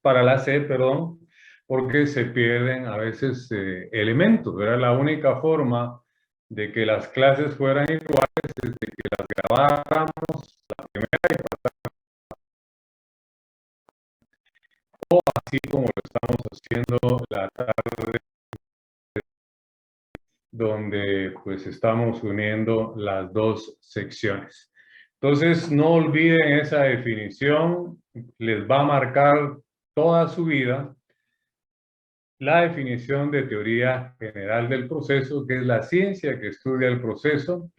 para la C, perdón, porque se pierden a veces elementos. Era la única forma de que las clases fueran iguales, es de que las grabáramos la primera y así como lo estamos haciendo la tarde, donde pues estamos uniendo las dos secciones. Entonces, no olviden esa definición, les va a marcar toda su vida. La definición de teoría general del proceso, que es la ciencia que estudia el proceso,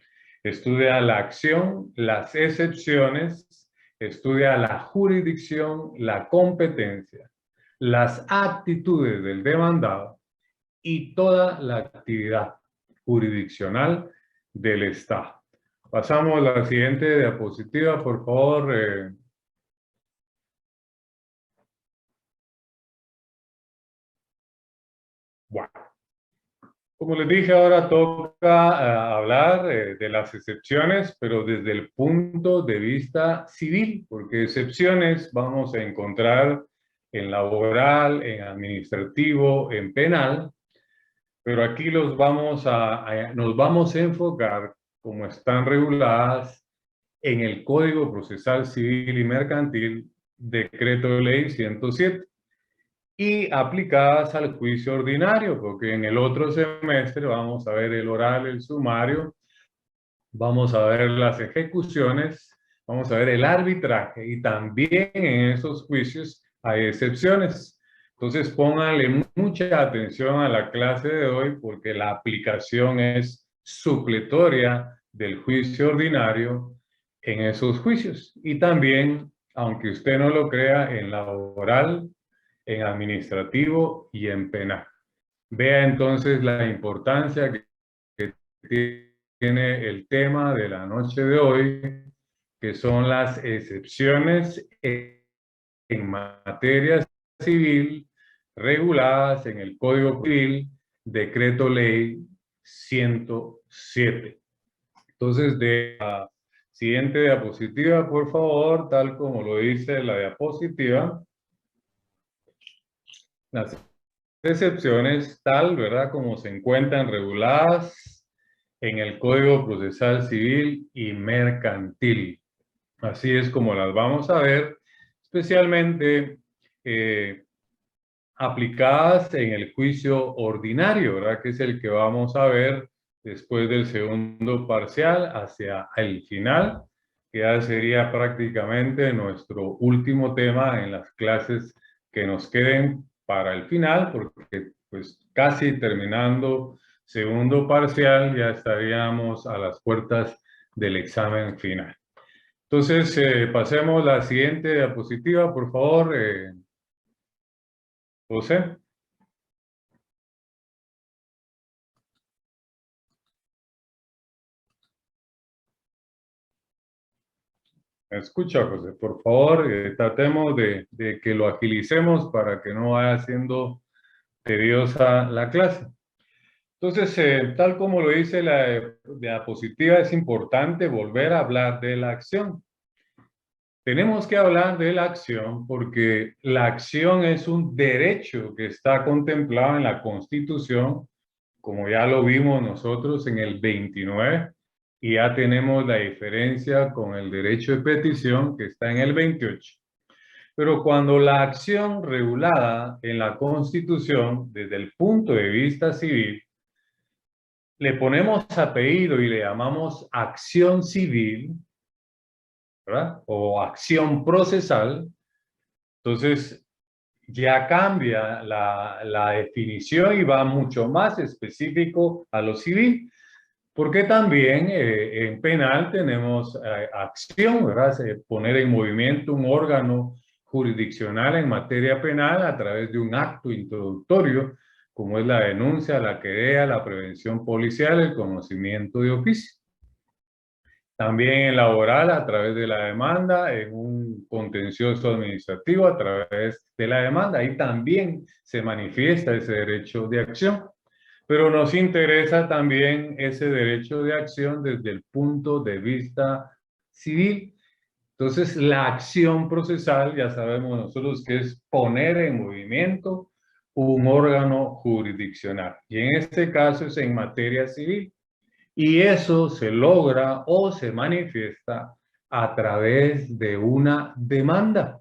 estudia la acción, las excepciones, estudia la jurisdicción, la competencia, las actitudes del demandado y toda la actividad jurisdiccional del Estado. Pasamos a la siguiente diapositiva, por favor. Bueno, como les dije, ahora toca hablar de las excepciones, pero desde el punto de vista civil, porque excepciones vamos a encontrar en laboral, en administrativo, en penal, pero aquí nos vamos a enfocar, como están reguladas en el Código Procesal Civil y Mercantil, Decreto de Ley 107, y aplicadas al juicio ordinario, porque en el otro semestre vamos a ver el oral, el sumario, vamos a ver las ejecuciones, vamos a ver el arbitraje, y también en esos juicios hay excepciones. Entonces pónganle mucha atención a la clase de hoy, porque la aplicación es supletoria del juicio ordinario en esos juicios. Y también, aunque usted no lo crea, en laboral, en administrativo y en penal. Vea entonces la importancia que tiene el tema de la noche de hoy, que son las excepciones en materia civil reguladas en el Código Civil, Decreto Ley 107. Entonces, de la siguiente diapositiva, por favor, tal como lo dice la diapositiva, las excepciones, tal, ¿verdad?, como se encuentran reguladas en el Código Procesal Civil y Mercantil. Así es como las vamos a ver, especialmente aplicadas en el juicio ordinario, ¿verdad?, que es el que vamos a ver después del segundo parcial hacia el final, que ya sería prácticamente nuestro último tema en las clases que nos queden para el final, porque pues casi terminando segundo parcial ya estaríamos a las puertas del examen final. Entonces, pasemos a la siguiente diapositiva, por favor, José. ¿Me escucha, José? Por favor, tratemos de que lo agilicemos para que no vaya siendo tediosa la clase. Entonces, tal como lo dice la diapositiva, es importante volver a hablar de la acción. Tenemos que hablar de la acción porque la acción es un derecho que está contemplado en la Constitución, como ya lo vimos nosotros en el 29, y ya tenemos la diferencia con el derecho de petición que está en el 28. Pero cuando la acción regulada en la Constitución, desde el punto de vista civil, le ponemos apellido y le llamamos acción civil, ¿verdad?, o acción procesal, entonces ya cambia la definición y va mucho más específico a lo civil, porque también en penal tenemos acción, ¿verdad?, poner en movimiento un órgano jurisdiccional en materia penal a través de un acto introductorio, como es la denuncia, la querella, la prevención policial, el conocimiento de oficio. También en laboral a través de la demanda, en un contencioso administrativo a través de la demanda. Ahí también se manifiesta ese derecho de acción. Pero nos interesa también ese derecho de acción desde el punto de vista civil. Entonces, la acción procesal, ya sabemos nosotros que es poner en movimiento un órgano jurisdiccional. Y en este caso es en materia civil. Y eso se logra o se manifiesta a través de una demanda,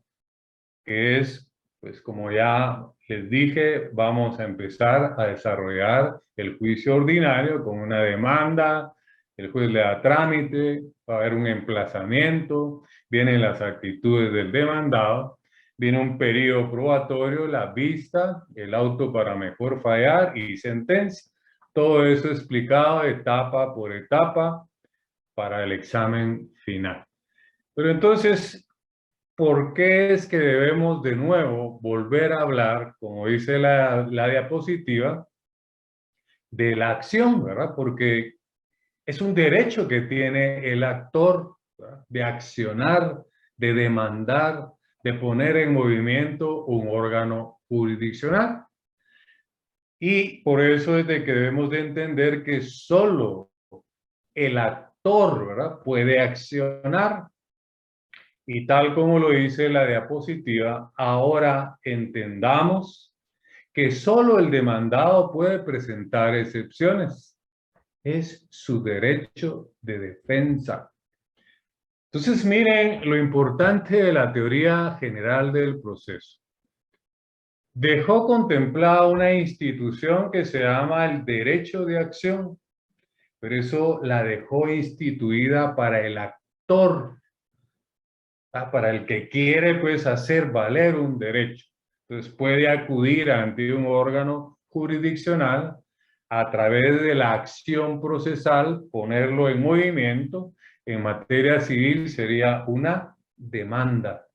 que es, pues como ya les dije, vamos a empezar a desarrollar el juicio ordinario con una demanda, el juez le da trámite, va a haber un emplazamiento, vienen las actitudes del demandado, viene un periodo probatorio, la vista, el auto para mejor fallar y sentencia. Todo eso explicado etapa por etapa para el examen final. Pero entonces, ¿por qué es que debemos de nuevo volver a hablar, como dice la diapositiva, de la acción, ¿verdad? Porque es un derecho que tiene el actor, ¿verdad?, de accionar, de demandar, de poner en movimiento un órgano jurisdiccional. Y por eso es de que debemos de entender que solo el actor, ¿verdad?, puede accionar. Y tal como lo dice la diapositiva, ahora entendamos que solo el demandado puede presentar excepciones. Es su derecho de defensa. Entonces, miren lo importante de la teoría general del proceso. Dejó contemplada una institución que se llama el derecho de acción, pero eso la dejó instituida para el actor, para el que quiere pues hacer valer un derecho. Entonces puede acudir ante un órgano jurisdiccional a través de la acción procesal, ponerlo en movimiento. En materia civil sería una demanda.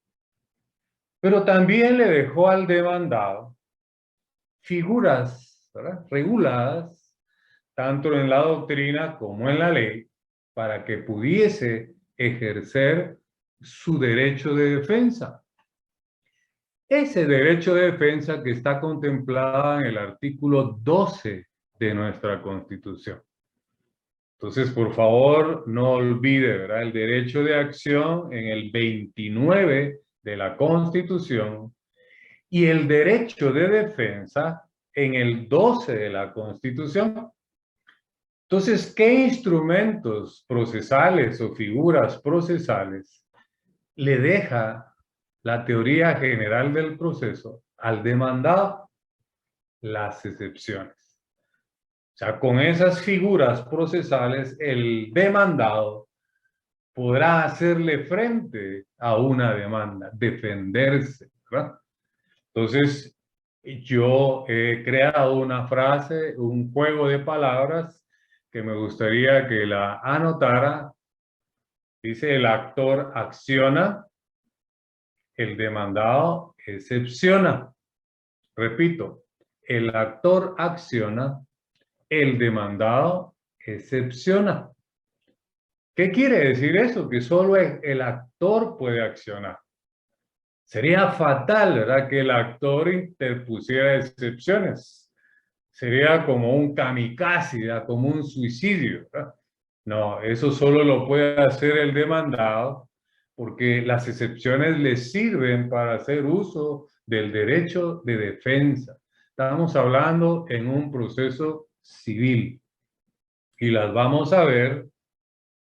Pero también le dejó al demandado figuras, ¿verdad?, reguladas, tanto en la doctrina como en la ley, para que pudiese ejercer su derecho de defensa. Ese derecho de defensa que está contemplado en el artículo 12 de nuestra Constitución. Entonces, por favor, no olvide, ¿verdad?, el derecho de acción en el 29 de la Constitución y el derecho de defensa en el 12 de la Constitución. Entonces, ¿qué instrumentos procesales o figuras procesales le deja la teoría general del proceso al demandado? Las excepciones. O sea, con esas figuras procesales, el demandado podrá hacerle frente a una demanda, defenderse, ¿verdad? Entonces, yo he creado una frase, un juego de palabras que me gustaría que la anotara. Dice: el actor acciona, el demandado excepciona. Repito, el actor acciona, el demandado excepciona. ¿Qué quiere decir eso? Que solo el actor puede accionar. Sería fatal, ¿verdad?, que el actor interpusiera excepciones. Sería como un kamikaze, ¿verdad?, como un suicidio, ¿verdad? No, eso solo lo puede hacer el demandado, porque las excepciones le sirven para hacer uso del derecho de defensa. Estamos hablando en un proceso civil y las vamos a ver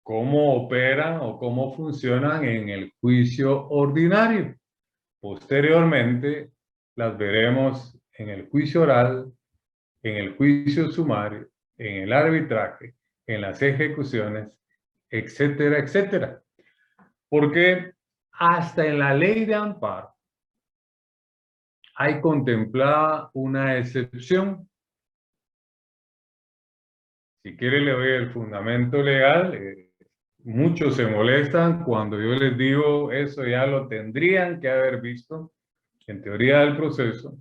cómo operan o cómo funcionan en el juicio ordinario. Posteriormente las veremos en el juicio oral, en el juicio sumario, en el arbitraje, en las ejecuciones, etcétera, etcétera. Porque hasta en la ley de amparo hay contemplada una excepción. Si quiere le doy el fundamento legal. Muchos se molestan cuando yo les digo eso, ya lo tendrían que haber visto en teoría del proceso.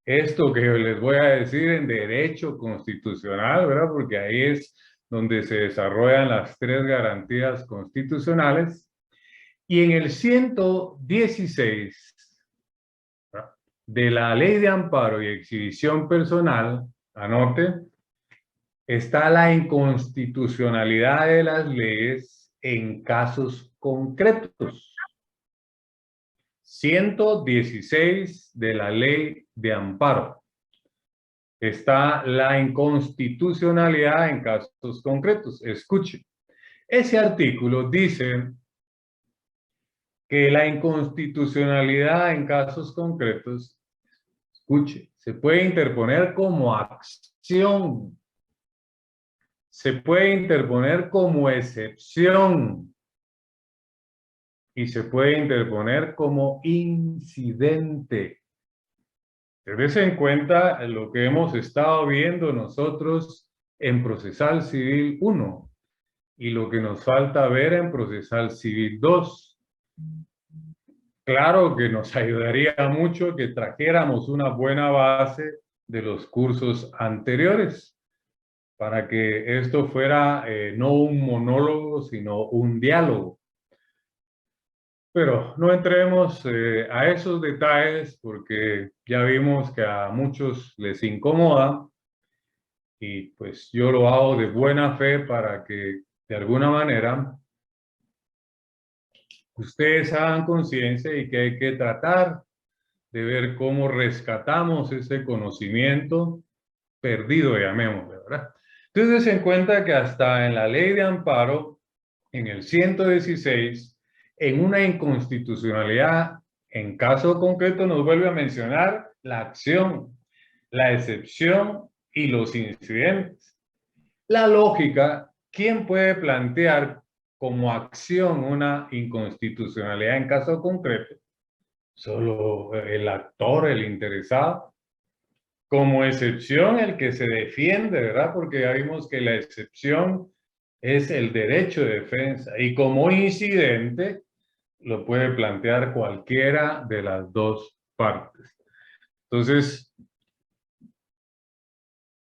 Esto que les voy a decir en derecho constitucional, ¿verdad?, porque ahí es donde se desarrollan las tres garantías constitucionales. Y en el 116, ¿verdad?, de la Ley de Amparo y Exhibición Personal, anote, está la inconstitucionalidad de las leyes en casos concretos. 116 de la Ley de Amparo está la inconstitucionalidad en casos concretos. Escuche, ese artículo dice que la inconstitucionalidad en casos concretos, escuche, se puede interponer como acción, se puede interponer como excepción y se puede interponer como incidente. Tenés en cuenta lo que hemos estado viendo nosotros en Procesal Civil 1 y lo que nos falta ver en Procesal Civil 2. Claro que nos ayudaría mucho que trajéramos una buena base de los cursos anteriores para que esto fuera no un monólogo, sino un diálogo. Pero no entremos a esos detalles porque ya vimos que a muchos les incomoda y pues yo lo hago de buena fe para que de alguna manera ustedes hagan conciencia y que hay que tratar de ver cómo rescatamos ese conocimiento perdido, llamémosle, ¿verdad? Entonces se cuenta que hasta en la ley de amparo, en el 116, en una inconstitucionalidad, en caso concreto nos vuelve a mencionar la acción, la excepción y los incidentes. La lógica, ¿quién puede plantear como acción una inconstitucionalidad en caso concreto? Solo el actor, el interesado. Como excepción, el que se defiende, ¿verdad? Porque ya vimos que la excepción es el derecho de defensa. Y como incidente, lo puede plantear cualquiera de las dos partes. Entonces,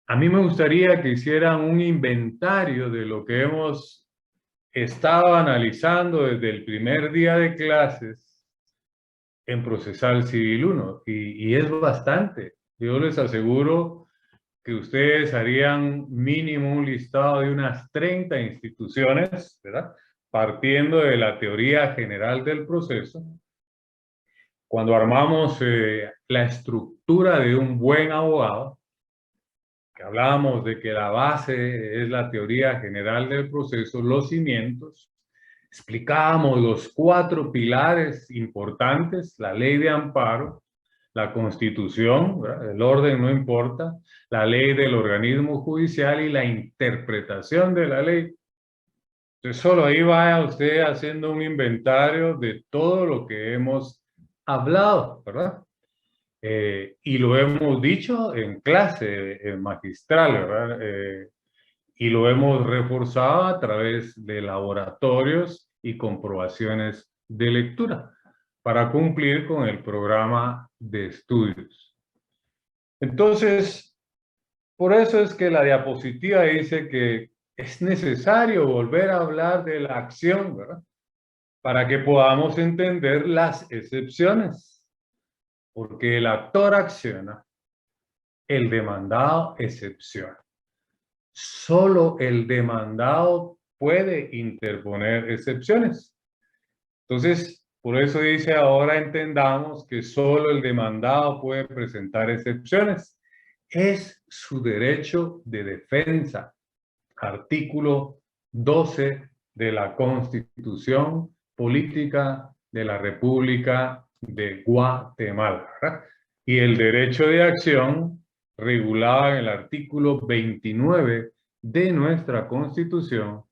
a mí me gustaría que hicieran un inventario de lo que hemos estado analizando desde el primer día de clases en Procesal Civil 1. Y es bastante. Yo les aseguro que ustedes harían mínimo un listado de unas 30 instituciones, ¿verdad? Partiendo de la teoría general del proceso. Cuando armamos la estructura de un buen abogado, que hablábamos de que la base es la teoría general del proceso, los cimientos, explicábamos los 4 pilares importantes, la ley de amparo, la Constitución, ¿verdad? El orden no importa, la ley del organismo judicial y la interpretación de la ley. Entonces, solo ahí vaya usted haciendo un inventario de todo lo que hemos hablado, ¿verdad? Y lo hemos dicho en clase magistral, ¿verdad? Y lo hemos reforzado a través de laboratorios y comprobaciones de lectura para cumplir con el programa de estudios. Entonces, por eso es que la diapositiva dice que es necesario volver a hablar de la acción, ¿verdad? Para que podamos entender las excepciones. Porque el actor acciona, el demandado excepciona. Solo el demandado puede interponer excepciones. Entonces, por eso dice ahora entendamos que solo el demandado puede presentar excepciones. Es su derecho de defensa. Artículo 12 de la Constitución Política de la República de Guatemala, ¿verdad? Y el derecho de acción regulado en el artículo 29 de nuestra Constitución,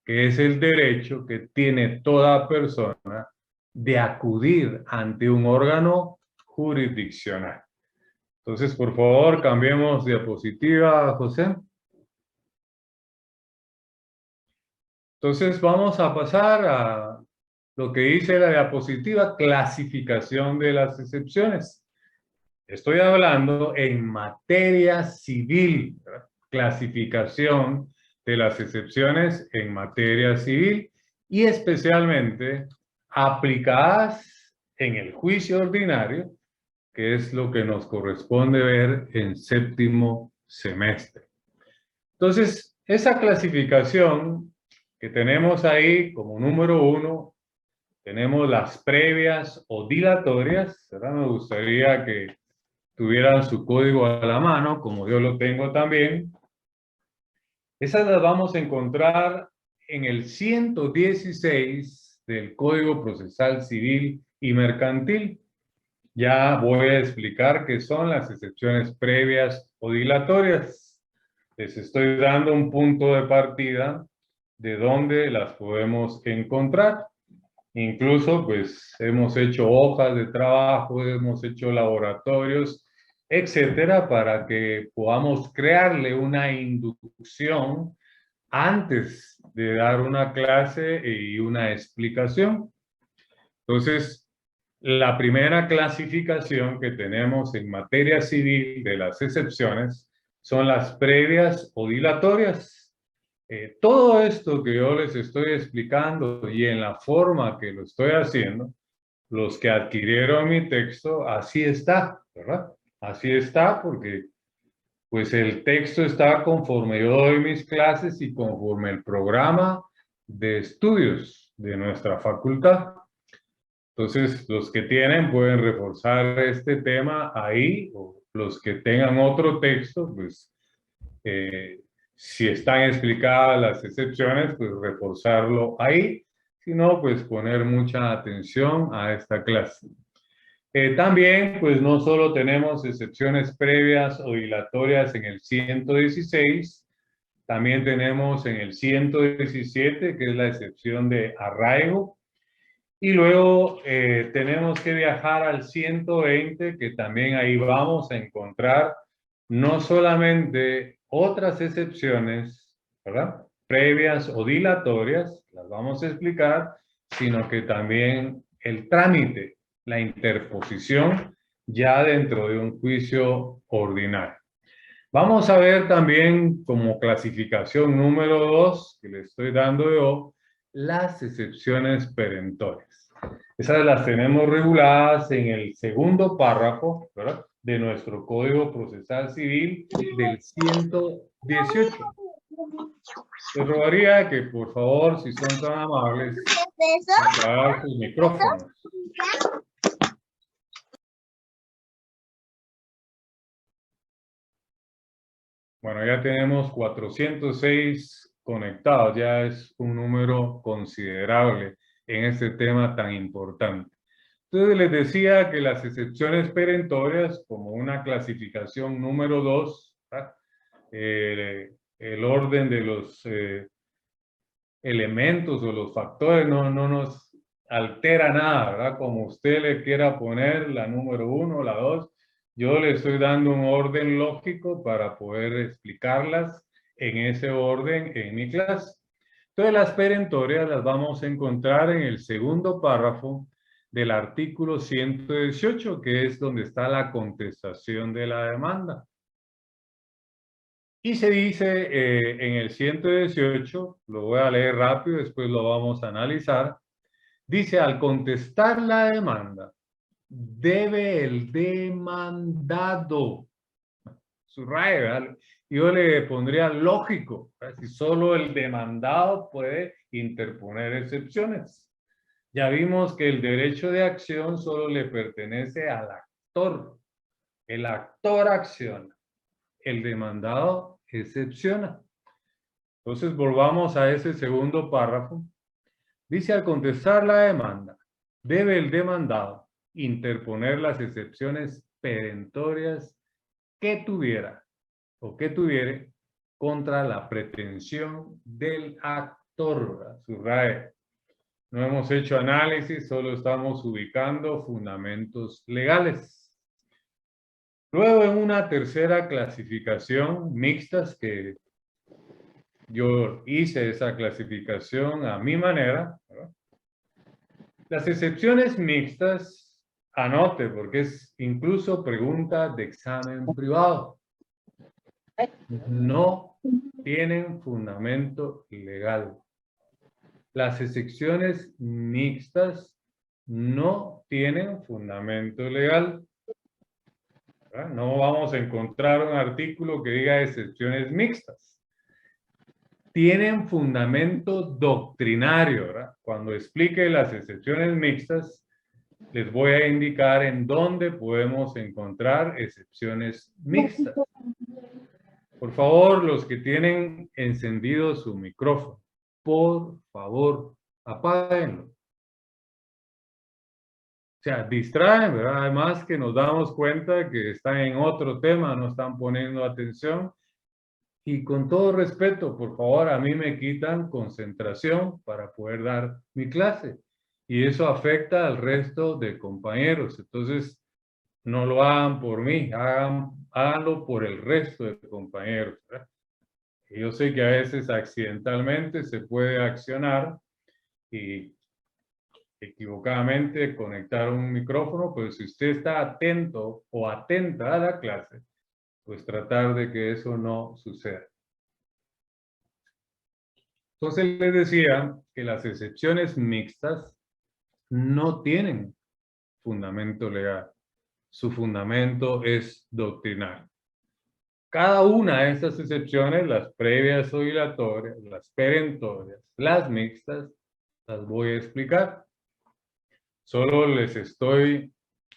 que es el derecho que tiene toda persona de acudir ante un órgano jurisdiccional. Entonces, por favor, cambiemos diapositiva, José. Entonces, vamos a pasar a lo que dice la diapositiva, clasificación de las excepciones. Estoy hablando en materia civil, ¿verdad? Clasificación de las excepciones en materia civil y especialmente aplicadas en el juicio ordinario, que es lo que nos corresponde ver en séptimo semestre. Entonces, esa clasificación que tenemos ahí como número 1 tenemos las previas o dilatorias, ¿verdad? Me gustaría que tuvieran su código a la mano, como yo lo tengo también. Esas las vamos a encontrar en el 116 del Código Procesal Civil y Mercantil. Ya voy a explicar qué son las excepciones previas o dilatorias. Les estoy dando un punto de partida de dónde las podemos encontrar. Incluso, pues, hemos hecho hojas de trabajo, hemos hecho laboratorios, etcétera, para que podamos crearle una inducción antes de dar una clase y una explicación. Entonces, la primera clasificación que tenemos en materia civil de las excepciones son las previas o dilatorias. Todo esto que yo les estoy explicando y en la forma que lo estoy haciendo, los que adquirieron mi texto, así está, ¿verdad? Así está porque pues el texto está conforme yo doy mis clases y conforme el programa de estudios de nuestra facultad. Entonces, los que tienen pueden reforzar este tema ahí, o los que tengan otro texto, pues si están explicadas las excepciones, pues reforzarlo ahí. Si no, pues poner mucha atención a esta clase. También, pues no solo tenemos excepciones previas o dilatorias en el 116, también tenemos en el 117, que es la excepción de arraigo. Y luego tenemos que viajar al 120, que también ahí vamos a encontrar no solamente otras excepciones, ¿verdad? Previas o dilatorias, las vamos a explicar, sino que también el trámite, la interposición ya dentro de un juicio ordinario. Vamos a ver también como clasificación número 2, que le estoy dando yo, las excepciones perentorias. Esas las tenemos reguladas en el segundo párrafo, ¿verdad?, de nuestro Código Procesal Civil del 118. Les rogaría que, por favor, si son tan amables, apagar sus micrófonos. Bueno, ya tenemos 406 conectados, ya es un número considerable en este tema tan importante. Entonces les decía que las excepciones perentorias, como una clasificación número 2, el orden de los elementos o los factores no nos altera nada, ¿verdad? Como usted le quiera poner la número 1, la 2, yo le estoy dando un orden lógico para poder explicarlas en ese orden en mi clase. Entonces las perentorias las vamos a encontrar en el segundo párrafo del artículo 118, que es donde está la contestación de la demanda. Y se dice en el 118, lo voy a leer rápido, después lo vamos a analizar, dice: al contestar la demanda, debe el demandado, subraye, ¿verdad? Yo le pondría lógico, ¿verdad? Si solo el demandado puede interponer excepciones. Ya vimos que el derecho de acción solo le pertenece al actor. El actor acciona, el demandado excepciona. Entonces volvamos a ese segundo párrafo. Dice: al contestar la demanda, debe el demandado interponer las excepciones perentorias que tuviera o que tuviere contra la pretensión del actor. Subraye. No hemos hecho análisis, solo estamos ubicando fundamentos legales. Luego, en una tercera clasificación, mixtas, que yo hice esa clasificación a mi manera, ¿verdad? Las excepciones mixtas, anote, porque es incluso pregunta de examen privado, no tienen fundamento legal. Las excepciones mixtas no tienen fundamento legal. ¿Verdad? No vamos a encontrar un artículo que diga excepciones mixtas. tienen fundamento doctrinario, ¿verdad? Cuando explique las excepciones mixtas, les voy a indicar en dónde podemos encontrar excepciones mixtas. Por favor, los que tienen encendido su micrófono, por favor, apáguenlo. O sea, distraen, ¿verdad? Además que nos damos cuenta que están en otro tema, no están poniendo atención. Y con todo respeto, por favor, a mí me quitan concentración para poder dar mi clase. Y eso afecta al resto de compañeros. Entonces, no lo hagan por mí, háganlo por el resto de compañeros, ¿verdad? Yo sé que a veces accidentalmente se puede accionar y equivocadamente conectar un micrófono, pero si usted está atento o atenta a la clase, pues tratar de que eso no suceda. Entonces les decía que las excepciones mixtas no tienen fundamento legal. Su fundamento es doctrinal. Cada una de estas excepciones, las previas o dilatorias, las perentorias, las mixtas, las voy a explicar. Solo les estoy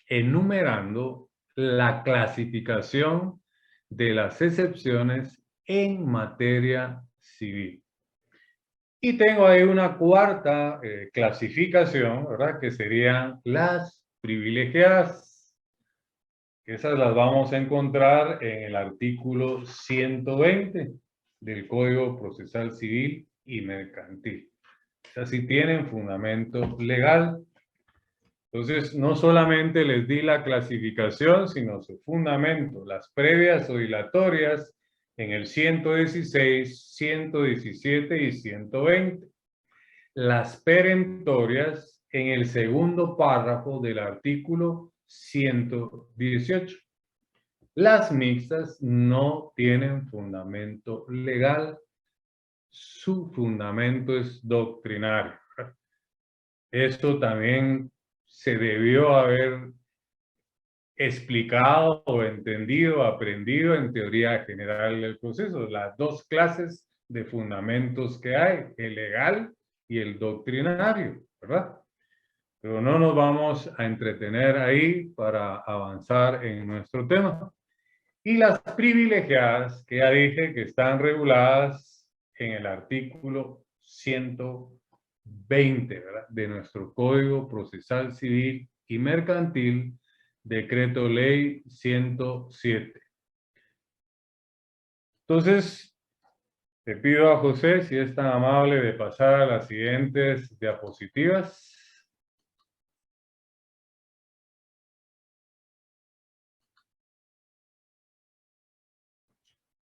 enumerando la clasificación de las excepciones en materia civil. Y tengo ahí una cuarta clasificación, ¿verdad? Que serían las privilegiadas. Esas las vamos a encontrar en el artículo 120 del Código Procesal Civil y Mercantil. Esas sí tienen fundamento legal. Entonces, no solamente les di la clasificación, sino su fundamento, las previas o dilatorias en el 116, 117 y 120. Las perentorias en el segundo párrafo del artículo 118. Las mixtas no tienen fundamento legal. Su fundamento es doctrinario. Esto también se debió haber explicado o entendido, aprendido en teoría general del proceso. Las dos clases de fundamentos que hay, el legal y el doctrinario, ¿verdad? Pero no nos vamos a entretener ahí para avanzar en nuestro tema. Y las privilegiadas, que ya dije que están reguladas en el artículo 120, ¿verdad? De nuestro Código Procesal Civil y Mercantil, Decreto Ley 107. Entonces, le pido a José si es tan amable de pasar a las siguientes diapositivas.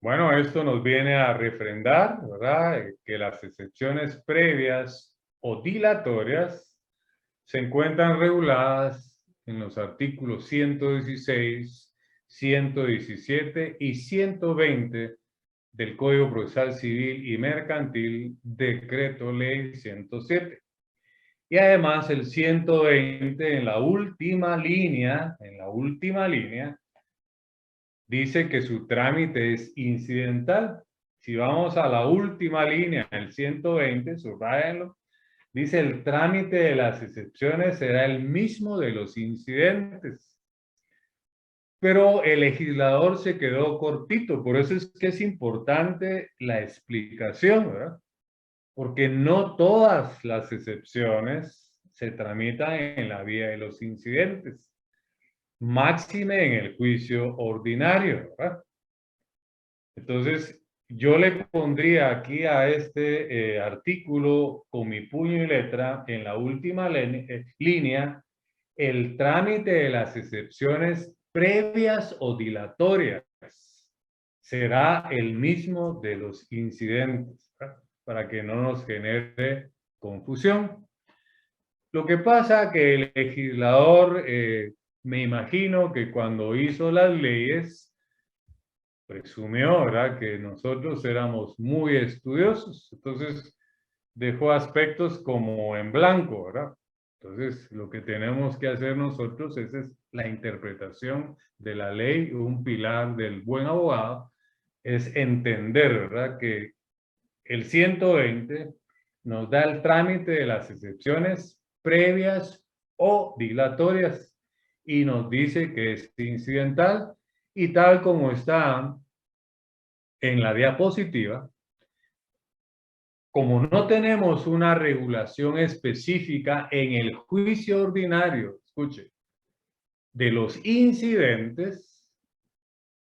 Bueno, esto nos viene a refrendar, ¿verdad? Que las excepciones previas o dilatorias se encuentran reguladas en los artículos 116, 117 y 120 del Código Procesal Civil y Mercantil, Decreto Ley 107. Y además el 120 en la última línea, dice que su trámite es incidental. Si vamos a la última línea, el 120, subrayenlo, dice el trámite de las excepciones será el mismo de los incidentes. Pero el legislador se quedó cortito, por eso es que es importante la explicación, ¿verdad? Porque no todas las excepciones se tramitan en la vía de los incidentes. Máxime en el juicio ordinario, ¿verdad? Entonces, yo le pondría aquí a este artículo con mi puño y letra en la última línea el trámite de las excepciones previas o dilatorias será el mismo de los incidentes, ¿verdad? Para que no nos genere confusión. Lo que pasa que el legislador, me imagino que cuando hizo las leyes, presumió, ¿verdad?, que nosotros éramos muy estudiosos. Entonces, dejó aspectos como en blanco, ¿verdad? Entonces, lo que tenemos que hacer nosotros es la interpretación de la ley. Un pilar del buen abogado es entender, ¿verdad?, que el 120 nos da el trámite de las excepciones previas o dilatorias y nos dice que es incidental, y tal como está en la diapositiva, como no tenemos una regulación específica en el juicio ordinario, escuche, de los incidentes,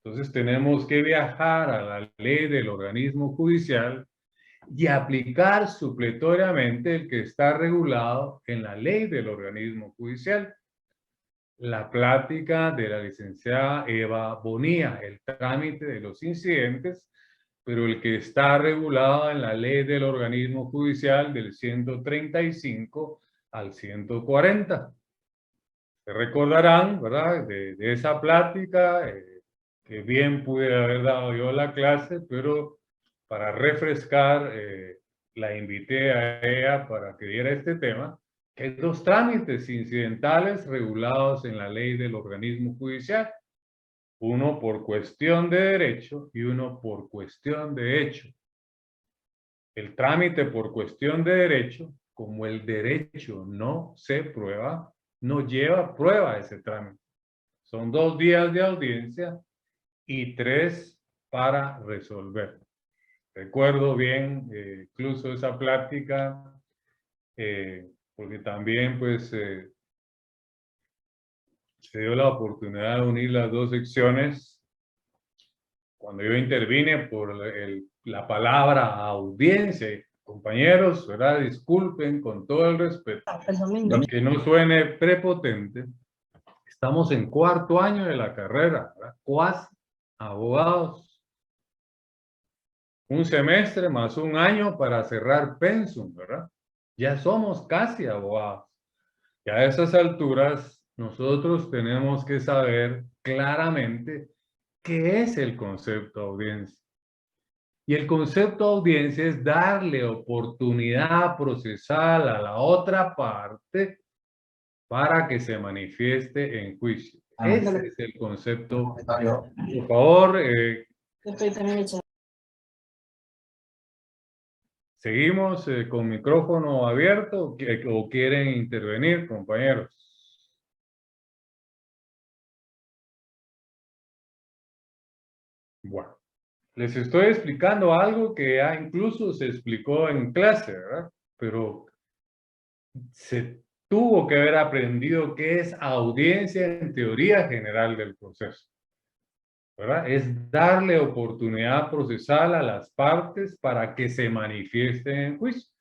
entonces tenemos que viajar a la ley del organismo judicial y aplicar supletoriamente el que está regulado en la ley del organismo judicial. La plática de la licenciada Eva Bonilla, el trámite de los incidentes, pero el que está regulado en la ley del organismo judicial del 135 al 140. Se recordarán, ¿verdad?, de esa plática, que bien pude haber dado yo la clase, pero para refrescar, la invité a ella para que diera este tema, que hay dos trámites incidentales regulados en la ley del organismo judicial, uno por cuestión de derecho y uno por cuestión de hecho. El trámite por cuestión de derecho, como el derecho no se prueba, no lleva prueba ese trámite. Son 2 días de audiencia y 3 para resolver. Recuerdo bien, incluso esa plática, porque también pues se dio la oportunidad de unir las dos secciones. Cuando yo intervine por la palabra audiencia, compañeros, ¿verdad? Disculpen con todo el respeto, que no suene prepotente. Estamos en 4º año de la carrera, ¿verdad? Cuasi abogados. Un semestre más un año para cerrar pensum, ¿verdad? Ya somos casi abogados. Y a esas alturas nosotros tenemos que saber claramente qué es el concepto de audiencia. Y el concepto de audiencia es darle oportunidad procesal a la otra parte para que se manifieste en juicio. Ese es el concepto. Por favor, seguimos con micrófono abierto, o quieren intervenir, compañeros. Bueno, les estoy explicando algo que ya incluso se explicó en clase, ¿verdad? Pero se tuvo que haber aprendido qué es audiencia en teoría general del proceso, ¿verdad? Es darle oportunidad procesal a las partes para que se manifiesten en juicio.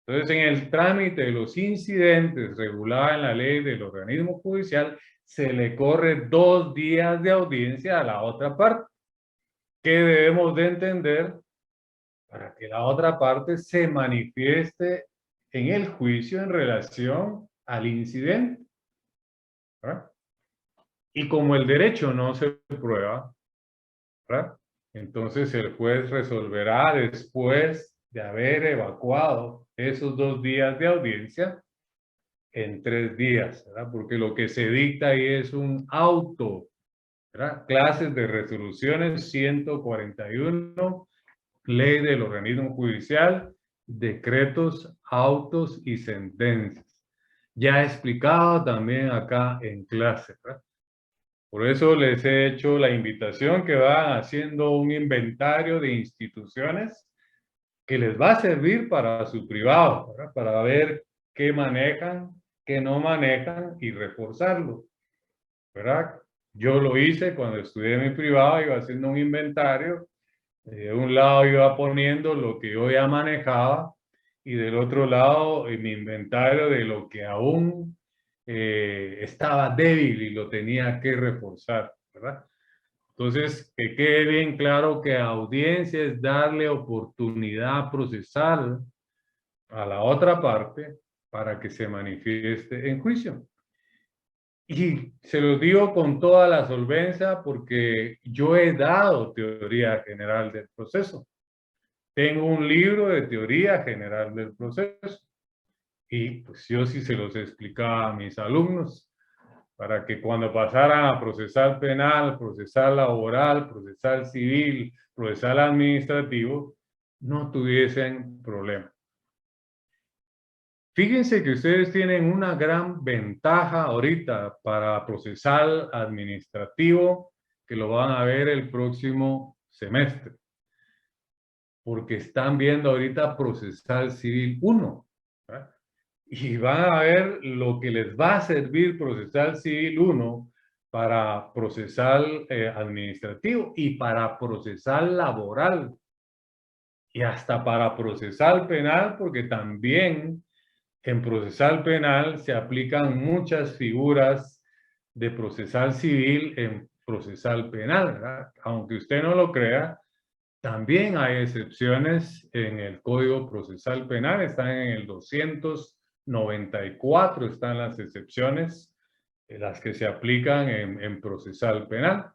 Entonces, en el trámite de los incidentes regulada en la ley del organismo judicial, se le corre 2 días de audiencia a la otra parte. ¿Qué debemos de entender? Para que la otra parte se manifieste en el juicio en relación al incidente, ¿verdad? Y como el derecho no se prueba, ¿verdad?, entonces el juez resolverá después de haber evacuado esos 2 días de audiencia en 3 días, ¿verdad? Porque lo que se dicta ahí es un auto, ¿verdad? Clases de resoluciones 141, ley del organismo judicial, decretos, autos y sentencias. Ya he explicado también acá en clase, ¿verdad? Por eso les he hecho la invitación que van haciendo un inventario de instituciones que les va a servir para su privado, ¿verdad? Para ver qué manejan, qué no manejan y reforzarlo, ¿verdad? Yo lo hice cuando estudié mi privado, iba haciendo un inventario. De un lado iba poniendo lo que yo ya manejaba y del otro lado mi inventario de lo que aún estaba débil y lo tenía que reforzar, ¿verdad? Entonces, que quede bien claro que audiencia es darle oportunidad procesal a la otra parte para que se manifieste en juicio. Y se los digo con toda la solvencia porque yo he dado teoría general del proceso. Tengo un libro de teoría general del proceso y pues yo sí se los explicaba a mis alumnos para que cuando pasaran a procesal penal, procesal laboral, procesal civil, procesal administrativo, no tuviesen problema. Fíjense que ustedes tienen una gran ventaja ahorita para procesal administrativo, que lo van a ver el próximo semestre, porque están viendo ahorita procesal civil 1, ¿verdad? Y van a ver lo que les va a servir procesal civil 1 para procesal administrativo y para procesal laboral y hasta para procesal penal, porque también en procesal penal se aplican muchas figuras de procesal civil en procesal penal, ¿verdad? Aunque usted no lo crea, también hay excepciones en el Código Procesal Penal, están en el 294, están las excepciones, las que se aplican en procesal penal.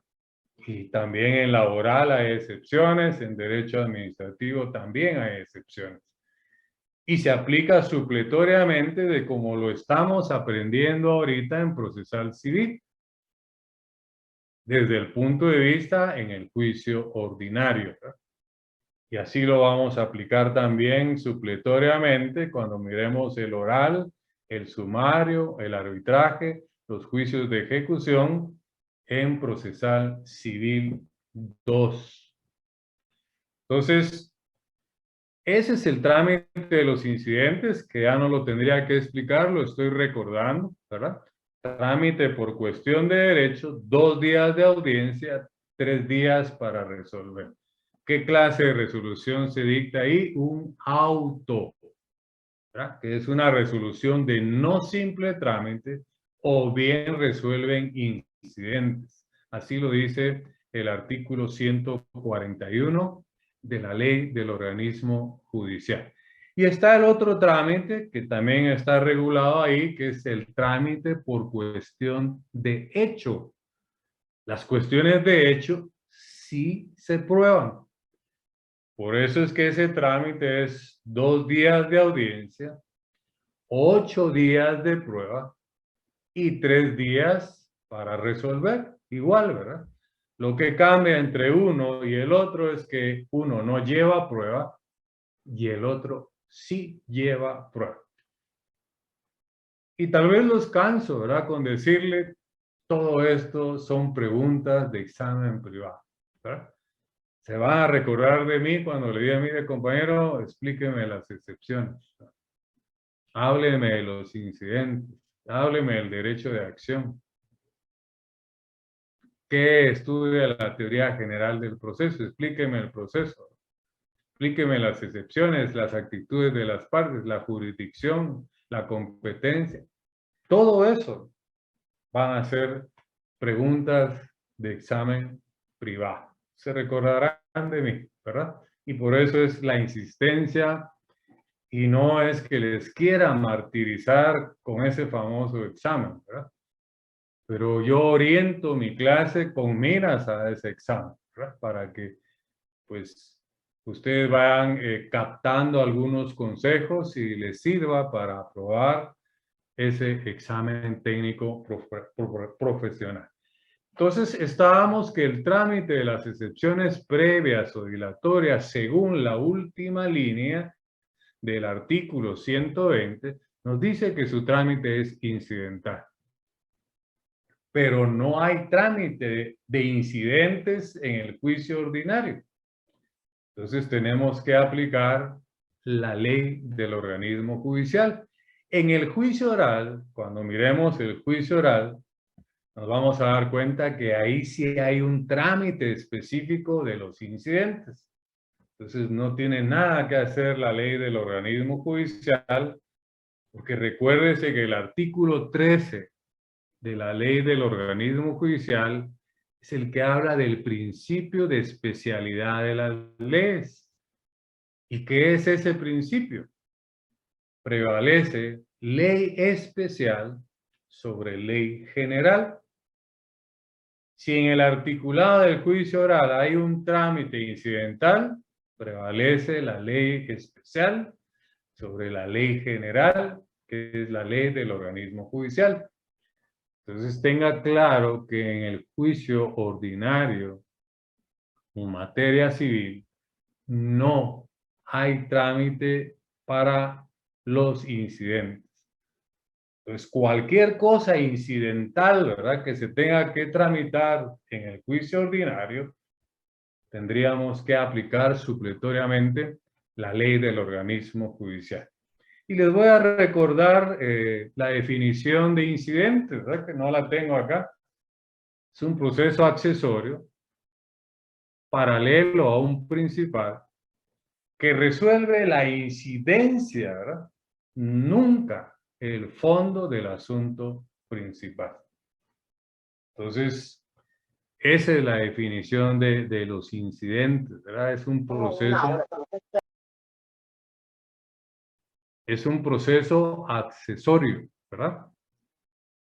Y también en laboral hay excepciones, en derecho administrativo también hay excepciones. Y se aplica supletoriamente de como lo estamos aprendiendo ahorita en procesal civil, desde el punto de vista en el juicio ordinario, ¿verdad? Y así lo vamos a aplicar también supletoriamente cuando miremos el oral, el sumario, el arbitraje, los juicios de ejecución en procesal civil 2. Entonces, ese es el trámite de los incidentes, que ya no lo tendría que explicar, lo estoy recordando, ¿verdad? Trámite por cuestión de derecho, 2 días de audiencia, 3 días para resolver. ¿Qué clase de resolución se dicta ahí? Un auto, ¿verdad? Que es una resolución de no simple trámite o bien resuelven incidentes. Así lo dice el artículo 141 de la ley del organismo judicial. Y está el otro trámite que también está regulado ahí, que es el trámite por cuestión de hecho. Las cuestiones de hecho sí se prueban. Por eso es que ese trámite es 2 días de audiencia, 8 días de prueba y 3 días para resolver. Igual, ¿verdad? Lo que cambia entre uno y el otro es que uno no lleva prueba y el otro sí lleva prueba. Y tal vez los canso, ¿verdad? Con decirle, todo esto son preguntas de examen privado, ¿verdad? Se van a recordar de mí cuando le diga, mire compañero, explíqueme las excepciones. Hábleme de los incidentes. Hábleme del derecho de acción. ¿Qué estudia la teoría general del proceso? Explíqueme el proceso. Explíqueme las excepciones, las actitudes de las partes, la jurisdicción, la competencia. Todo eso van a ser preguntas de examen privado. Se recordarán de mí, ¿verdad? Y por eso es la insistencia y no es que les quiera martirizar con ese famoso examen, ¿verdad? Pero yo oriento mi clase con miras a ese examen, ¿verdad? Para que, pues, ustedes vayan captando algunos consejos y les sirva para aprobar ese examen técnico profesional. Entonces, estábamos que el trámite de las excepciones previas o dilatorias, según la última línea del artículo 120, nos dice que su trámite es incidental. Pero no hay trámite de incidentes en el juicio ordinario. Entonces, tenemos que aplicar la ley del organismo judicial. En el juicio oral, cuando miremos el juicio oral, nos vamos a dar cuenta que ahí sí hay un trámite específico de los incidentes. Entonces no tiene nada que hacer la ley del organismo judicial, porque recuérdese que el artículo 13 de la ley del organismo judicial es el que habla del principio de especialidad de las leyes. ¿Y qué es ese principio? Prevalece ley especial sobre ley general. Si en el articulado del juicio oral hay un trámite incidental, prevalece la ley especial sobre la ley general, que es la ley del organismo judicial. Entonces tenga claro que en el juicio ordinario, en materia civil, no hay trámite para los incidentes. Entonces, cualquier cosa incidental, ¿verdad?, que se tenga que tramitar en el juicio ordinario, tendríamos que aplicar supletoriamente la ley del organismo judicial. Y les voy a recordar la definición de incidente, ¿verdad?, que no la tengo acá. Es un proceso accesorio paralelo a un principal que resuelve la incidencia, ¿verdad?, nunca el fondo del asunto principal. Entonces, esa es la definición de los incidentes, ¿verdad? Es un proceso accesorio, ¿verdad?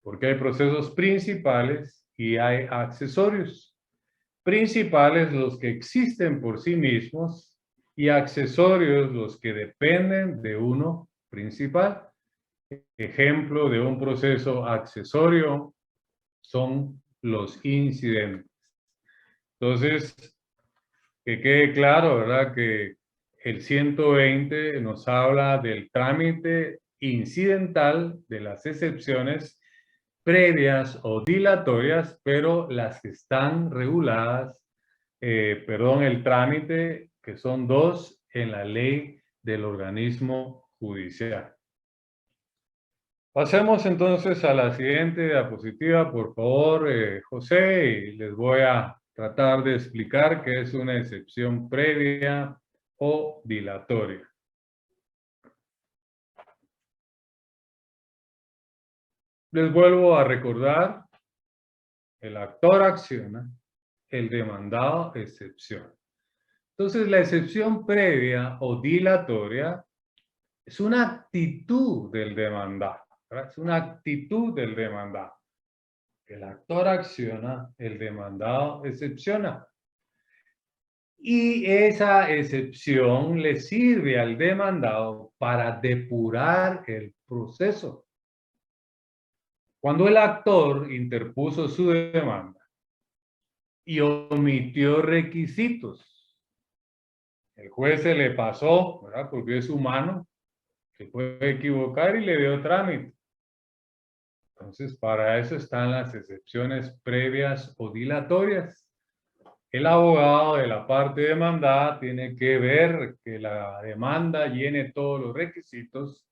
Porque hay procesos principales y hay accesorios. Principales los que existen por sí mismos y accesorios los que dependen de uno principal. Ejemplo de un proceso accesorio son los incidentes. Entonces, que quede claro, ¿verdad?, que el 120 nos habla del trámite incidental de las excepciones previas o dilatorias, pero las que están reguladas, el trámite, que son dos en la ley del organismo judicial. Pasemos entonces a la siguiente diapositiva, por favor, José, y les voy a tratar de explicar qué es una excepción previa o dilatoria. Les vuelvo a recordar, el actor acciona, el demandado excepciona. Entonces, la excepción previa o dilatoria es una actitud del demandado, ¿verdad? Es una actitud del demandado. El actor acciona, el demandado excepciona. Y esa excepción le sirve al demandado para depurar el proceso. Cuando el actor interpuso su demanda y omitió requisitos, el juez se le pasó, ¿verdad?, porque es humano, se puede equivocar y le dio trámite. Entonces, para eso están las excepciones previas o dilatorias. El abogado de la parte demandada tiene que ver que la demanda llene todos los requisitos.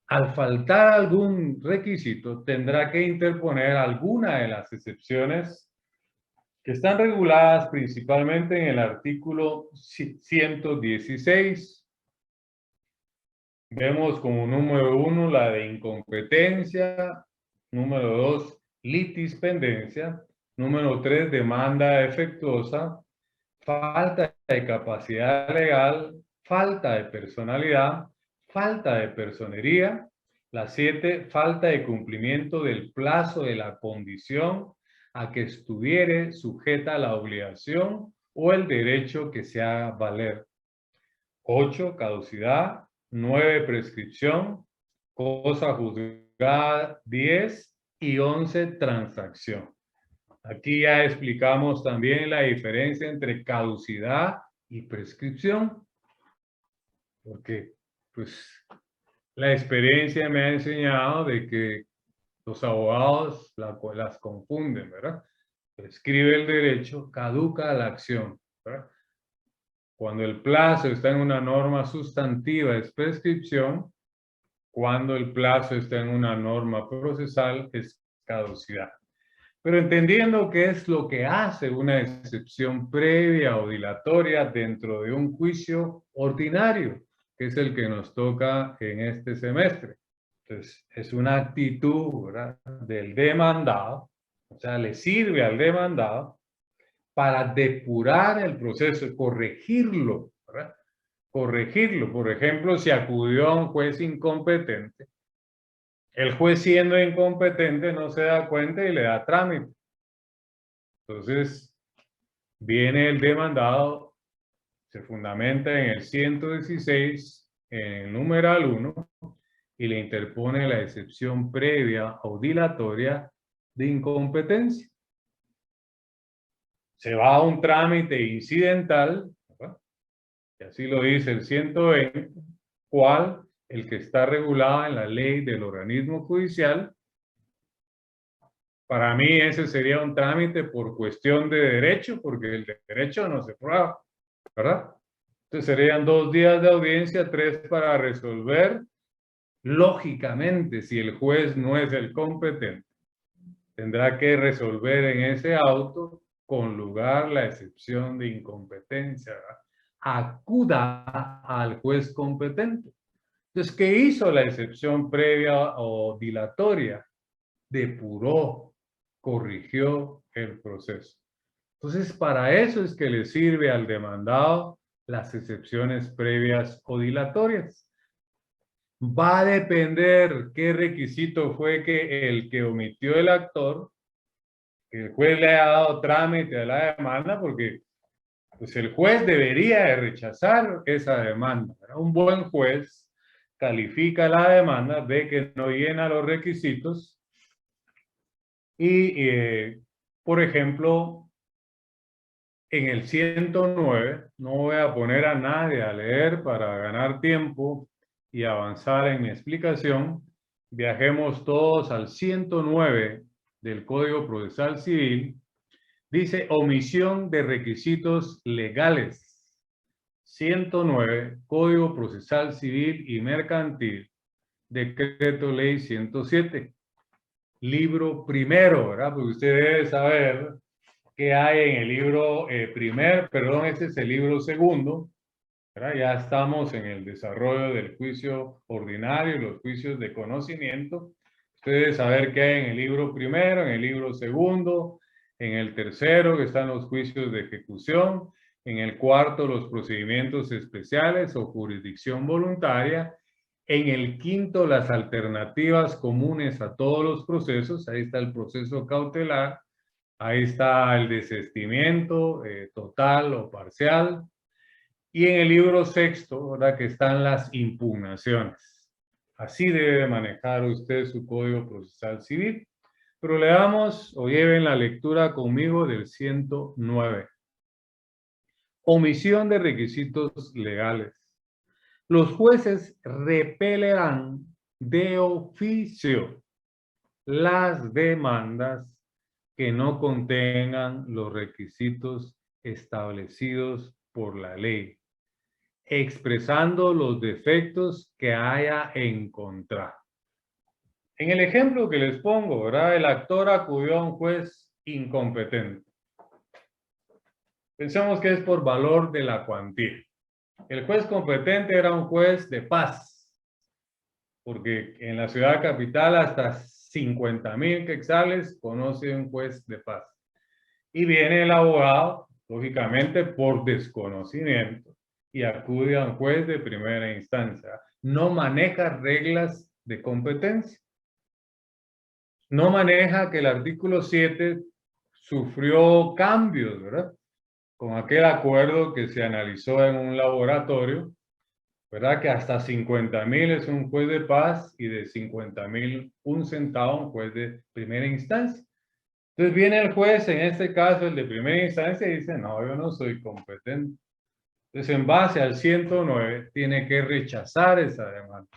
Al faltar algún requisito, tendrá que interponer alguna de las excepciones que están reguladas principalmente en el artículo 116. Vemos como número 1 la de incompetencia, número 2 litispendencia, número 3 demanda defectuosa, falta de capacidad legal, falta de personalidad, falta de personería. La 7, falta de cumplimiento del plazo de la condición a que estuviere sujeta la obligación o el derecho que se haga valer. 8, caducidad. 9, prescripción. Cosa juzgada 10 y 11, transacción. Aquí ya explicamos también la diferencia entre caducidad y prescripción, porque pues la experiencia me ha enseñado de que los abogados las confunden, ¿verdad? Prescribe el derecho, caduca la acción, ¿verdad? Cuando el plazo está en una norma sustantiva es prescripción, cuando el plazo está en una norma procesal es caducidad. Pero entendiendo qué es lo que hace una excepción previa o dilatoria dentro de un juicio ordinario, que es el que nos toca en este semestre. Entonces, es una actitud, ¿verdad?, del demandado, o sea, le sirve al demandado para depurar el proceso, corregirlo, ¿verdad? Corregirlo. Por ejemplo, si acudió a un juez incompetente, el juez, siendo incompetente, no se da cuenta y le da trámite. Entonces, viene el demandado, se fundamenta en el 116, en el numeral 1, y le interpone la excepción previa o dilatoria de incompetencia. Se va a un trámite incidental, ¿verdad? y así lo dice el 120, ¿cuál? El que está regulado en la ley del organismo judicial. Para mí ese sería un trámite por cuestión de derecho, porque el derecho no se prueba, ¿verdad? Entonces serían 2 días de audiencia, 3 para resolver. Lógicamente, si el juez no es el competente, tendrá que resolver en ese auto con lugar la excepción de incompetencia, ¿verdad? Acuda al juez competente. Entonces, ¿qué hizo la excepción previa o dilatoria? Depuró, corrigió el proceso. Entonces, para eso es que le sirve al demandado las excepciones previas o dilatorias. Va a depender qué requisito fue que el que omitió el actor, que el juez le haya dado trámite a la demanda, porque pues el juez debería de rechazar esa demanda. Un buen juez califica la demanda, ve que no llena los requisitos y, por ejemplo, en el 109, no voy a poner a nadie a leer para ganar tiempo y avanzar en mi explicación. Viajemos todos al 109 del Código Procesal Civil. Dice omisión de requisitos legales. 109, Código Procesal Civil y Mercantil, Decreto Ley 107. Libro primero, ¿verdad? Porque usted debe saber qué hay en el libro este es el libro segundo, ¿verdad? Ya estamos en el desarrollo del juicio ordinario, los juicios de conocimiento. Usted debe saber qué hay en el libro primero, en el libro segundo, en el tercero, que están los juicios de ejecución, en el cuarto, los procedimientos especiales o jurisdicción voluntaria, en el quinto, las alternativas comunes a todos los procesos, ahí está el proceso cautelar, ahí está el desistimiento total o parcial, y en el libro sexto, ¿verdad?, que están las impugnaciones. Así debe manejar usted su Código Procesal Civil. Pero leamos o lleven la lectura conmigo del 109. Omisión de requisitos legales. Los jueces repelerán de oficio las demandas que no contengan los requisitos establecidos por la ley, expresando los defectos que haya encontrado. En el ejemplo que les pongo, ¿verdad? El actor acudió a un juez incompetente. Pensemos que es por valor de la cuantía. El juez competente era un juez de paz, porque en la ciudad capital hasta 50,000 quetzales conoce un juez de paz. Y viene el abogado, lógicamente por desconocimiento, y acude a un juez de primera instancia. No maneja reglas de competencia. No maneja que el artículo 7 sufrió cambios, ¿verdad? Con aquel acuerdo que se analizó en un laboratorio, ¿verdad? Que hasta 50,000 es un juez de paz y de 50,000 un centavo un juez de primera instancia. Entonces viene el juez, en este caso el de primera instancia, y dice, no, yo no soy competente. Entonces en base al 109 tiene que rechazar esa demanda.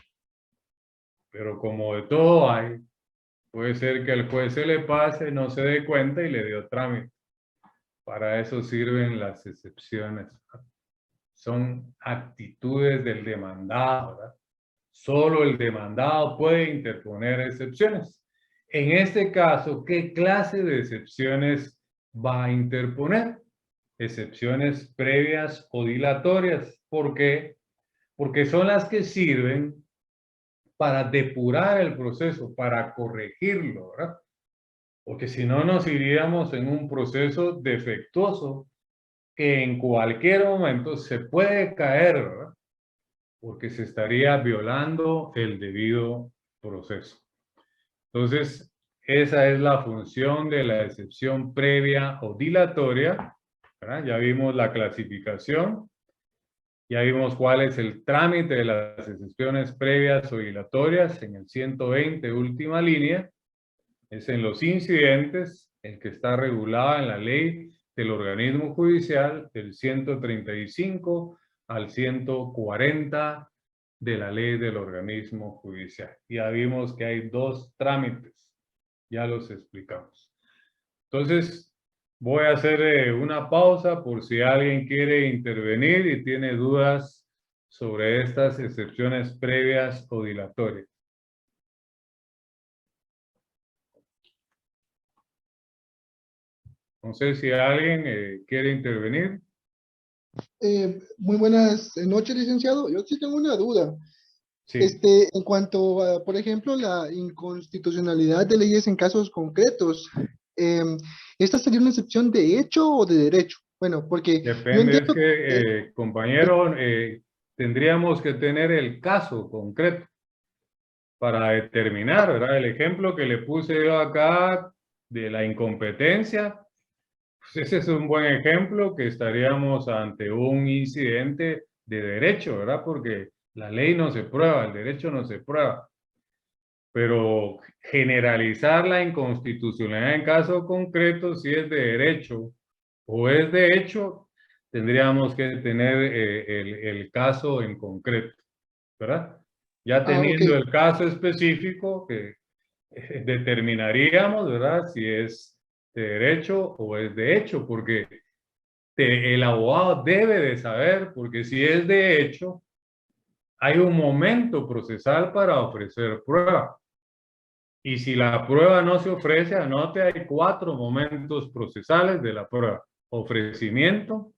Pero como de todo hay, puede ser que el juez se le pase, no se dé cuenta y le dio trámite. Para eso sirven las excepciones. Son actitudes del demandado, ¿verdad? Solo el demandado puede interponer excepciones. En este caso, ¿qué clase de excepciones va a interponer? Excepciones previas o dilatorias. ¿Por qué? Porque son las que sirven para depurar el proceso, para corregirlo, ¿verdad? Porque si no nos iríamos en un proceso defectuoso que en cualquier momento se puede caer, ¿verdad? Porque se estaría violando el debido proceso. Entonces, esa es la función de la excepción previa o dilatoria, ¿verdad? Ya vimos la clasificación, ya vimos cuál es el trámite de las excepciones previas o dilatorias en el 120, última línea. Es en los incidentes, el que está regulado en la ley del organismo judicial, del 135, al 140 de la ley del organismo judicial. Ya vimos que hay dos trámites, ya los explicamos. Entonces, voy a hacer una pausa por si alguien quiere intervenir y tiene dudas sobre estas excepciones previas o dilatorias. No sé si alguien quiere intervenir. Muy buenas noches, licenciado. Yo sí tengo una duda. Sí, En cuanto a, por ejemplo, la inconstitucionalidad de leyes en casos concretos, em, ¿esta sería una excepción de hecho o de derecho? Bueno, porque yo depende, es entiendo que que, compañero, tendríamos que tener el caso concreto para determinar, ¿verdad? El ejemplo que le puse yo acá de la incompetencia, pues ese es un buen ejemplo que estaríamos ante un incidente de derecho, ¿verdad? Porque la ley no se prueba, el derecho no se prueba. Pero generalizar la inconstitucionalidad en caso concreto, si es de derecho o es de hecho, tendríamos que tener el caso en concreto, ¿verdad? Ya ok. teniendo el caso específico, que determinaríamos, ¿verdad? Si es de derecho o es de hecho, porque el abogado debe de saber, porque si es de hecho, hay un momento procesal para ofrecer prueba. Y si la prueba no se ofrece, anote, hay 4 momentos procesales de la prueba: ofrecimiento,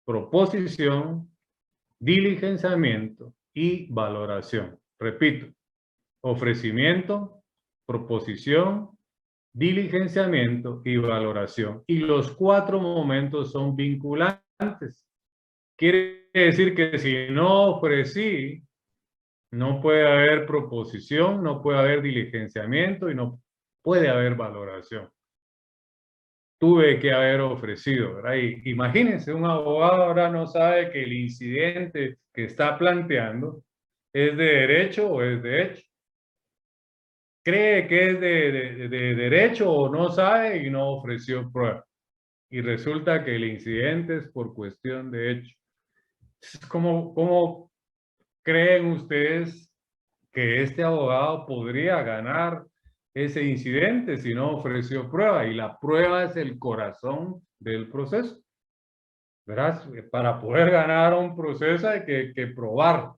proposición, diligenciamiento y valoración. Repito, ofrecimiento, proposición, diligenciamiento y valoración. Y los 4 momentos son vinculantes. Quiere decir que si no ofrecí, no puede haber proposición, no puede haber diligenciamiento y no puede haber valoración. Tuve que haber ofrecido, ¿verdad? Y imagínense, un abogado ahora no sabe que el incidente que está planteando es de derecho o es de hecho. Cree que es de derecho o no sabe y no ofreció prueba. Y resulta que el incidente es por cuestión de hecho. ¿Cómo creen ustedes que este abogado podría ganar ese incidente si no ofreció prueba? Y la prueba es el corazón del proceso, ¿verdad? Para poder ganar un proceso hay que probar,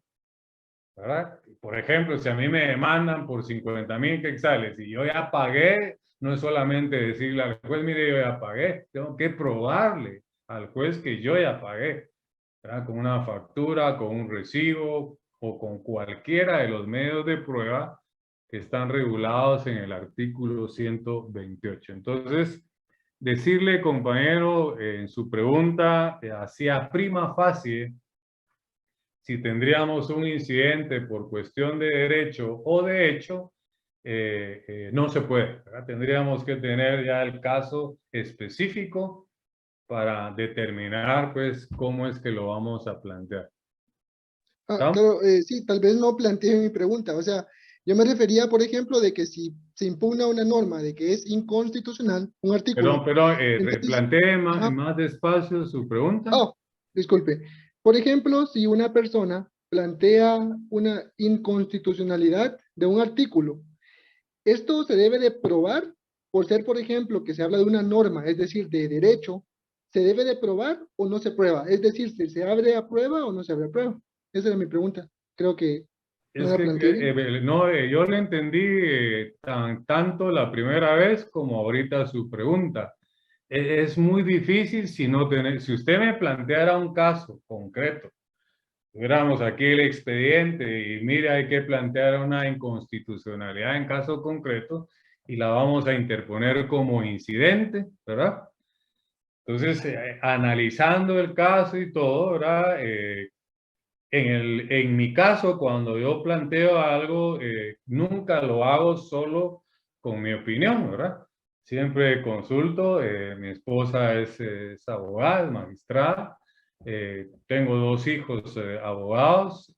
¿verdad? Por ejemplo, si a mí me demandan por 50,000 quetzales y yo ya pagué, no es solamente decirle al juez, mire, yo ya pagué, tengo que probarle al juez que yo ya pagué, ¿verdad? Con una factura, con un recibo o con cualquiera de los medios de prueba que están regulados en el artículo 128. Entonces, decirle, compañero, en su pregunta, hacía prima facie si tendríamos un incidente por cuestión de derecho o de hecho, no se puede, ¿verdad? Tendríamos que tener ya el caso específico para determinar, pues, cómo es que lo vamos a plantear. ¿Estamos? Claro, sí, tal vez no planteé mi pregunta. O sea, yo me refería, por ejemplo, de que si se impugna una norma de que es inconstitucional, un Perdón, artículo, entonces, replantee más, ajá, más despacio su pregunta. oh, disculpe. Por ejemplo, si una persona plantea una inconstitucionalidad de un artículo, esto se debe de probar por ser, por ejemplo, que se habla de una norma, es decir, de derecho, ¿se debe de probar o no se prueba? Es decir, ¿si se abre a prueba o no se abre a prueba? Esa era mi pregunta. Creo que no Es la que planteé bien. no, yo le entendí tanto la primera vez como ahorita su pregunta. Es muy difícil si no tener, si usted me planteara un caso concreto, tuviéramos aquí el expediente y mira, hay que plantear una inconstitucionalidad en caso concreto y la vamos a interponer como incidente, ¿verdad? Entonces, analizando el caso y todo, ¿verdad? En mi caso, cuando yo planteo algo, nunca lo hago solo con mi opinión, ¿verdad? Siempre consulto, mi esposa es abogada, es magistrada, tengo 2 hijos abogados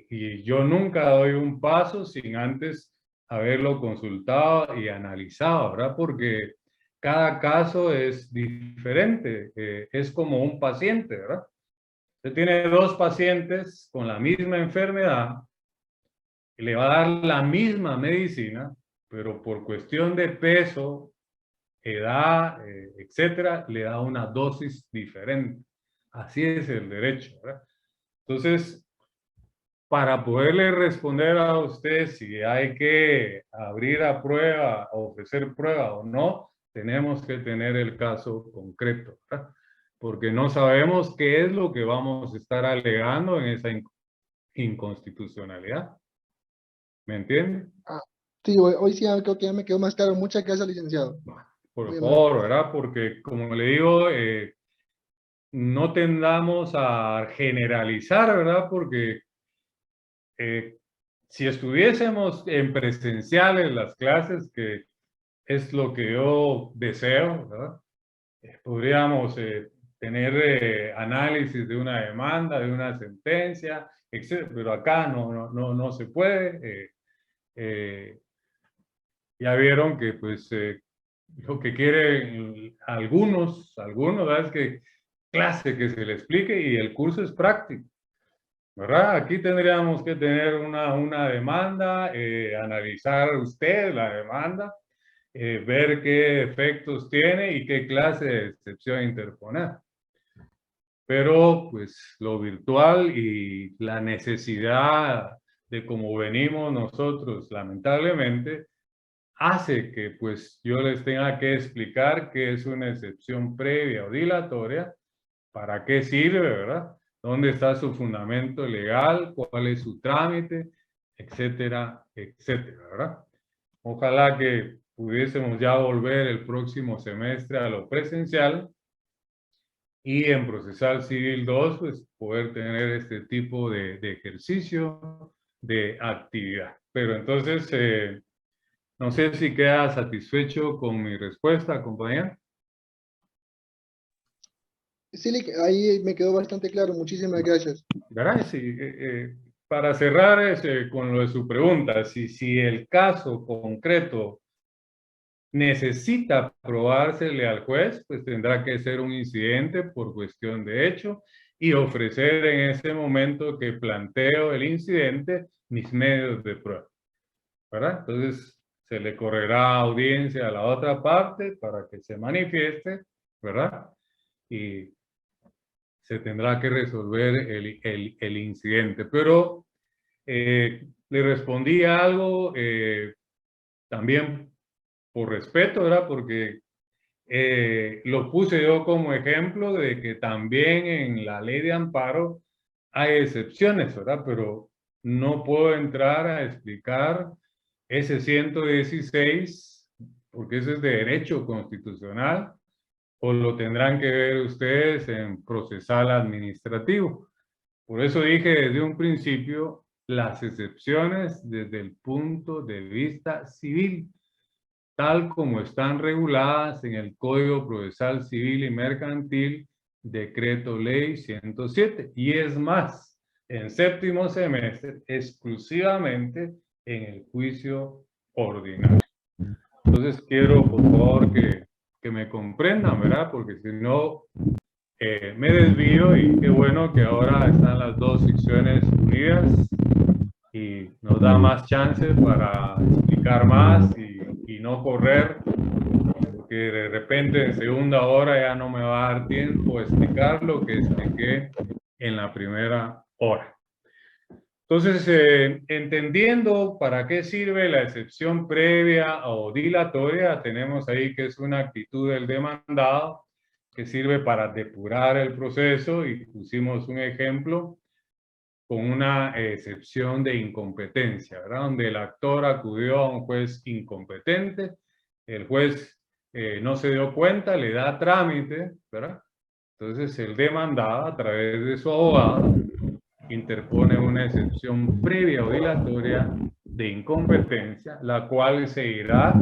y yo nunca doy un paso sin antes haberlo consultado y analizado, ¿verdad? Porque cada caso es diferente, es como un paciente, ¿verdad? Usted tiene dos pacientes con la misma enfermedad y le va a dar la misma medicina, pero por cuestión de peso, edad, etcétera, le da una dosis diferente. Así es el derecho, ¿verdad? Entonces, para poderle responder a usted si hay que abrir a prueba, ofrecer prueba o no, tenemos que tener el caso concreto, ¿verdad? Porque no sabemos qué es lo que vamos a estar alegando en esa inconstitucionalidad. ¿Me entiende? Ah, sí, hoy sí creo que ya me quedó más claro. Muchas gracias, licenciado. Por Muy amable. favor, ¿verdad? Porque como le digo, no tendamos a generalizar, ¿verdad? Porque si estuviésemos en presenciales las clases, que es lo que yo deseo, ¿verdad? Podríamos tener análisis de una demanda, de una sentencia, etc. Pero acá no se puede. Eh, ya vieron que pues lo que quieren algunos, ¿verdad? Es que clase que se le explique y el curso es práctico, ¿verdad? Aquí tendríamos que tener una demanda, analizar usted la demanda, ver qué efectos tiene y qué clase de excepción interponer. Pero pues lo virtual y la necesidad de cómo venimos nosotros, lamentablemente, hace que pues yo les tenga que explicar qué es una excepción previa o dilatoria, para qué sirve, ¿verdad? ¿Dónde está su fundamento legal? ¿Cuál es su trámite? Etcétera, etcétera, ¿verdad? Ojalá que pudiésemos ya volver el próximo semestre a lo presencial y en Procesal Civil 2, pues poder tener este tipo de ejercicio, de actividad. Pero entonces, no sé si queda satisfecho con mi respuesta, compañero. Sí, ahí me quedó bastante claro. Muchísimas gracias. Gracias. Para cerrar con lo de su pregunta, si el caso concreto necesita probársele al juez, pues tendrá que ser un incidente por cuestión de hecho y ofrecer en ese momento que planteo el incidente mis medios de prueba, ¿verdad? Entonces se le correrá audiencia a la otra parte para que se manifieste, ¿verdad? Y se tendrá que resolver el incidente. Pero le respondí algo también por respeto, ¿verdad? Porque lo puse yo como ejemplo de que también en la ley de amparo hay excepciones, ¿verdad? Pero no puedo entrar a explicar ese 116 porque ese es de derecho constitucional o lo tendrán que ver ustedes en procesal administrativo. Por eso dije desde un principio las excepciones desde el punto de vista civil, tal como están reguladas en el Código Procesal Civil y Mercantil, Decreto Ley 107. Y es más, en séptimo semestre, exclusivamente en el juicio ordinario. Entonces quiero, por favor, que me comprendan, ¿verdad? Porque si no, me desvío y qué bueno que ahora están las dos secciones unidas y nos da más chances para explicar más y no correr, porque de repente en segunda hora ya no me va a dar tiempo de explicar lo que expliqué en la primera hora. Entonces, entendiendo para qué sirve la excepción previa o dilatoria, tenemos ahí que es una actitud del demandado que sirve para depurar el proceso y pusimos un ejemplo con una excepción de incompetencia, ¿verdad? Donde el actor acudió a un juez incompetente, el juez no se dio cuenta, le da trámite, ¿verdad? Entonces el demandado a través de su abogado interpone una excepción previa o dilatoria de incompetencia, la cual se irá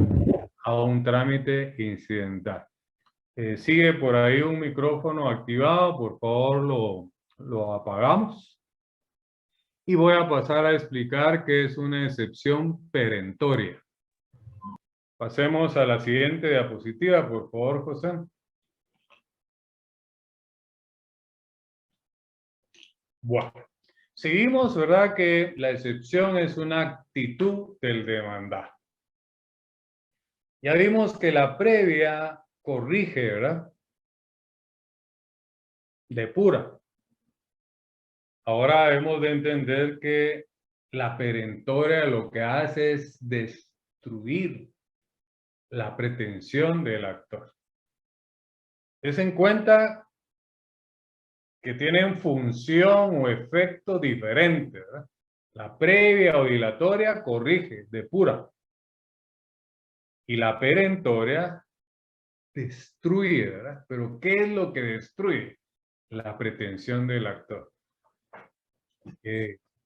a un trámite incidental. Sigue por ahí un micrófono activado, por favor lo apagamos. Y voy a pasar a explicar qué es una excepción perentoria. Pasemos a la siguiente diapositiva, por favor, José. Bueno, seguimos, ¿verdad? Que la excepción es una actitud del demandado. Ya vimos que la previa corrige, ¿verdad? Depura. Ahora hemos de entender que la perentoria lo que hace es destruir la pretensión del actor. Es en cuenta que tienen función o efecto diferente, ¿verdad? La previa o dilatoria corrige, depura. Y la perentoria destruye, ¿verdad? Pero ¿qué es lo que destruye? La pretensión del actor.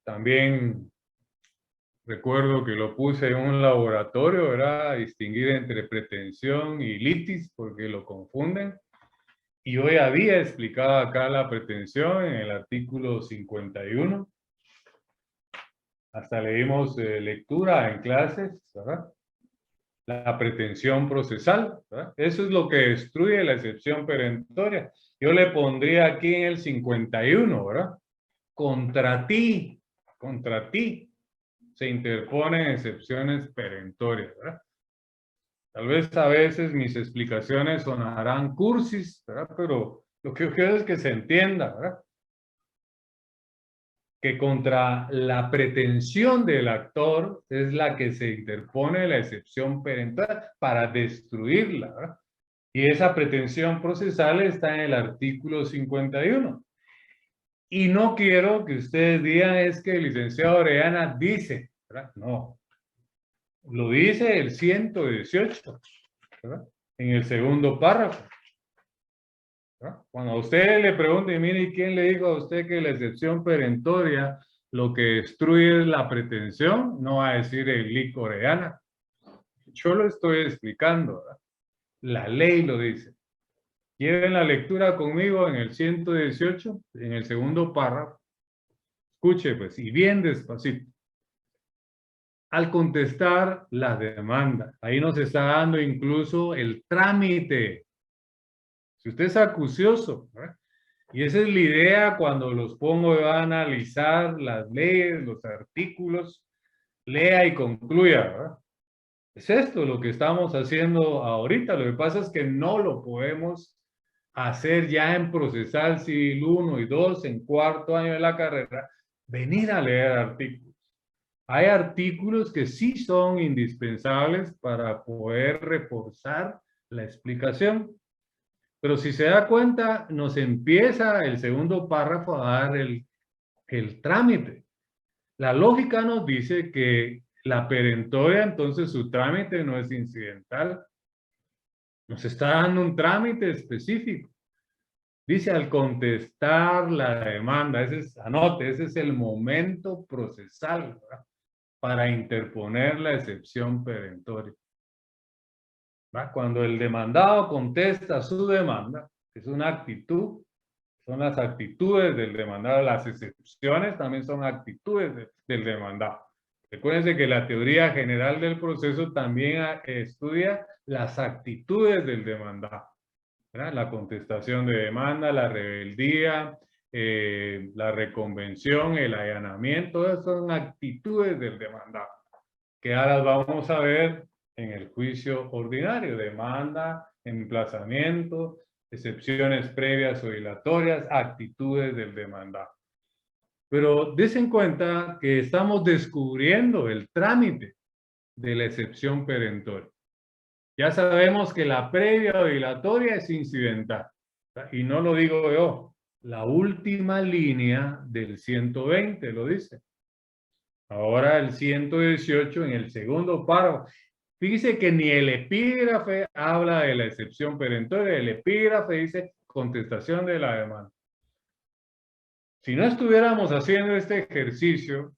También recuerdo que lo puse en un laboratorio, ¿verdad? A distinguir entre pretensión y litis, porque lo confunden. Y hoy había explicado acá la pretensión en el artículo 51. Hasta leímos lectura en clases, ¿verdad? La pretensión procesal, ¿verdad? Eso es lo que destruye la excepción perentoria. Yo le pondría aquí en el 51, ¿verdad? Contra ti se interponen excepciones perentorias, ¿verdad? Tal vez a veces mis explicaciones sonarán cursis, ¿verdad? Pero lo que yo quiero es que se entienda, ¿verdad? Que contra la pretensión del actor es la que se interpone la excepción perentoria para destruirla, ¿verdad? Y esa pretensión procesal está en el artículo 51. Y no quiero que ustedes digan es que el licenciado Orellana dice, ¿verdad? No. Lo dice el 118, ¿verdad? En el segundo párrafo, ¿verdad? Cuando a usted le pregunte, mire, ¿quién le dijo a usted que la excepción perentoria lo que destruye es la pretensión? No va a decir el lic Orellana. Yo lo estoy explicando, ¿verdad? La ley lo dice. ¿Quieren la lectura conmigo en el 118, en el segundo párrafo? Escuche, pues, y bien despacito. Al contestar la demanda, ahí nos está dando incluso el trámite. Si usted es acucioso, ¿verdad? Y esa es la idea cuando los pongo a analizar las leyes, los artículos, lea y concluya, ¿verdad? Es esto lo que estamos haciendo ahorita. Lo que pasa es que no lo podemos hacer ya en procesal civil 1 y 2, en cuarto año de la carrera, venir a leer artículos. Hay artículos que sí son indispensables para poder reforzar la explicación. Pero si se da cuenta, nos empieza el segundo párrafo a dar el trámite. La lógica nos dice que la perentoria, entonces su trámite no es incidental. Nos está dando un trámite específico. Dice al contestar la demanda, anote, ese es el momento procesal, ¿verdad? Para interponer la excepción perentoria. ¿Va? Cuando el demandado contesta su demanda, es una actitud, son las actitudes del demandado, las excepciones también son actitudes del demandado. Recuérdense que la teoría general del proceso también estudia las actitudes del demandado, ¿verdad? La contestación de demanda, la rebeldía, la reconvención, el allanamiento, esas son actitudes del demandado, que ahora vamos a ver en el juicio ordinario: demanda, emplazamiento, excepciones previas o dilatorias, actitudes del demandado. Pero desen cuenta que estamos descubriendo el trámite de la excepción perentoria. Ya sabemos que la previa o dilatoria es incidental, ¿verdad? Y no lo digo yo, la última línea del 120 lo dice. Ahora el 118 en el segundo párrafo. Fíjese que ni el epígrafe habla de la excepción perentoria, el epígrafe dice contestación de la demanda. Si no estuviéramos haciendo este ejercicio,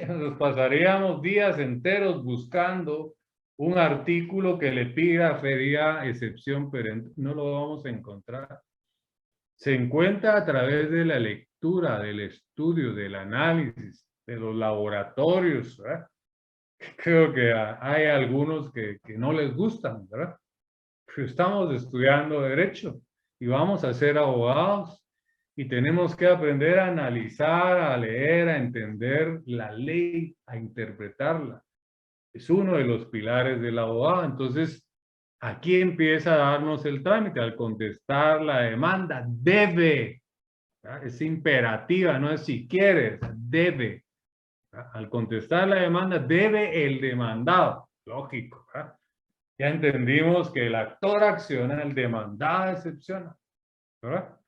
nos pasaríamos días enteros buscando un artículo que el epígrafe diga excepción perentoria. No lo vamos a encontrar. Se encuentra a través de la lectura, del estudio, del análisis, de los laboratorios, ¿verdad? Creo que hay algunos que no les gustan, ¿verdad? Pero estamos estudiando derecho y vamos a ser abogados Y tenemos que aprender a analizar, a leer, a entender la ley, a interpretarla. Es uno de los pilares del abogado. Entonces, aquí empieza a darnos el trámite. Al contestar la demanda, debe. ¿Verdad? Es imperativa, no es si quieres, debe. ¿Verdad? Al contestar la demanda, debe el demandado. Lógico. ¿Verdad? Ya entendimos que el actor acciona, el demandado excepciona. ¿Verdad?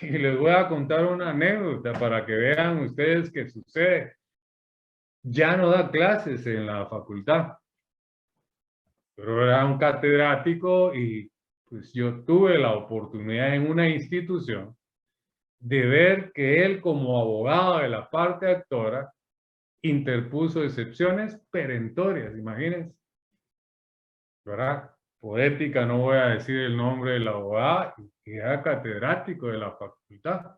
Y les voy a contar una anécdota para que vean ustedes qué sucede. Ya no da clases en la facultad, pero era un catedrático y pues yo tuve la oportunidad en una institución de ver que él como abogado de la parte actora interpuso excepciones perentorias, imagínense, ¿verdad? Poética, no voy a decir el nombre del abogado, que era catedrático de la facultad.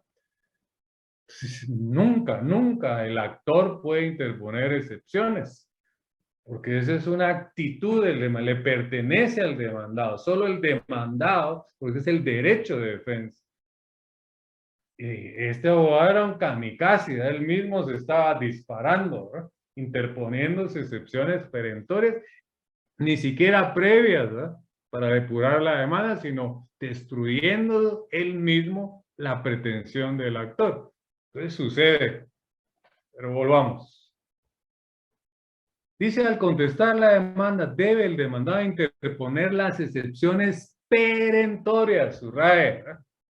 Nunca, nunca el actor puede interponer excepciones, porque esa es una actitud del demandado, le pertenece al demandado, solo el demandado, porque es el derecho de defensa. Este abogado era un kamikaze, él mismo se estaba disparando, ¿verdad? Interponiéndose excepciones perentorias, ni siquiera previas, ¿verdad? Para depurar la demanda, sino destruyendo él mismo la pretensión del actor. Entonces sucede, pero volvamos. Dice, al contestar la demanda, debe el demandado interponer las excepciones perentorias, subraye.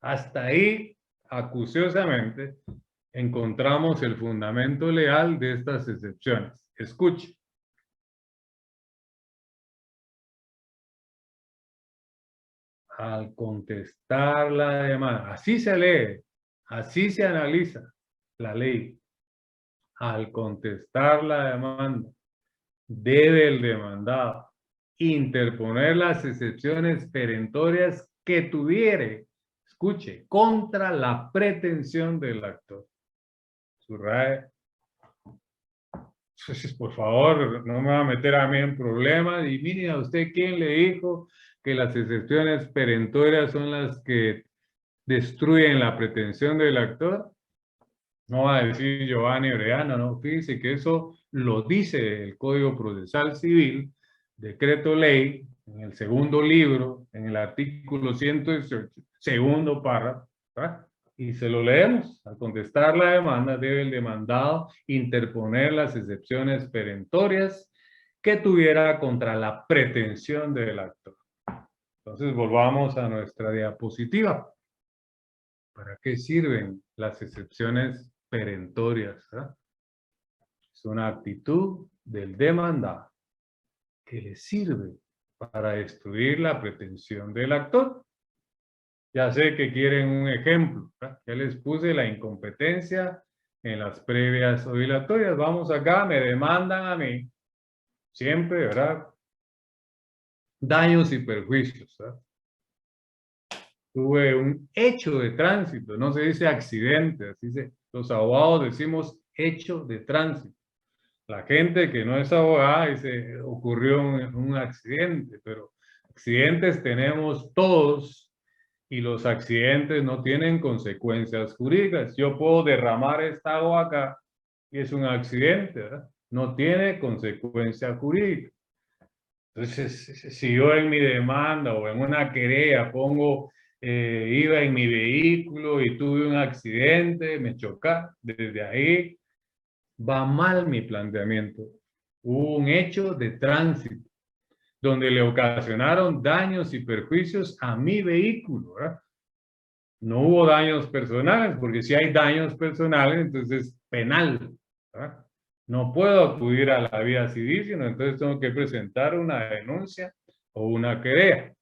Hasta ahí, acuciosamente, encontramos el fundamento legal de estas excepciones. Escuche. Al contestar la demanda, así se lee, así se analiza la ley. Al contestar la demanda, debe el demandado interponer las excepciones perentorias que tuviere, escuche, contra la pretensión del actor. Subraye. Por favor, no me va a meter a mí en problemas. Y mire, a usted, ¿quién le dijo que las excepciones perentorias son las que destruyen la pretensión del actor? No va a decir Giovanni Orellana, no. Fíjense que eso lo dice el Código Procesal Civil, decreto ley, en el segundo libro, en el artículo 118, segundo párrafo, ¿verdad? Y se lo leemos. Al contestar la demanda, debe el demandado interponer las excepciones perentorias que tuviera contra la pretensión del actor. Entonces, volvamos a nuestra diapositiva. ¿Para qué sirven las excepciones perentorias? Es una actitud del demandado que le sirve para destruir la pretensión del actor. Ya sé que quieren un ejemplo. Ya les puse la incompetencia en las previas obligatorias. Vamos acá, me demandan a mí, siempre, ¿verdad? Daños y perjuicios. ¿Verdad? Tuve un hecho de tránsito, no se dice accidente, así se, los abogados decimos hecho de tránsito. La gente que no es abogada dice ocurrió un accidente, pero accidentes tenemos todos y los accidentes no tienen consecuencias jurídicas. Yo puedo derramar esta agua acá y es un accidente, ¿verdad? No tiene consecuencia jurídica. Entonces, si yo en mi demanda o en una querella pongo, iba en mi vehículo y tuve un accidente, me choca, desde ahí va mal mi planteamiento. Hubo un hecho de tránsito donde le ocasionaron daños y perjuicios a mi vehículo, ¿verdad? No hubo daños personales, porque si hay daños personales, entonces es penal, ¿verdad? No puedo acudir a la vía civil, sino entonces tengo que presentar una denuncia o una querella,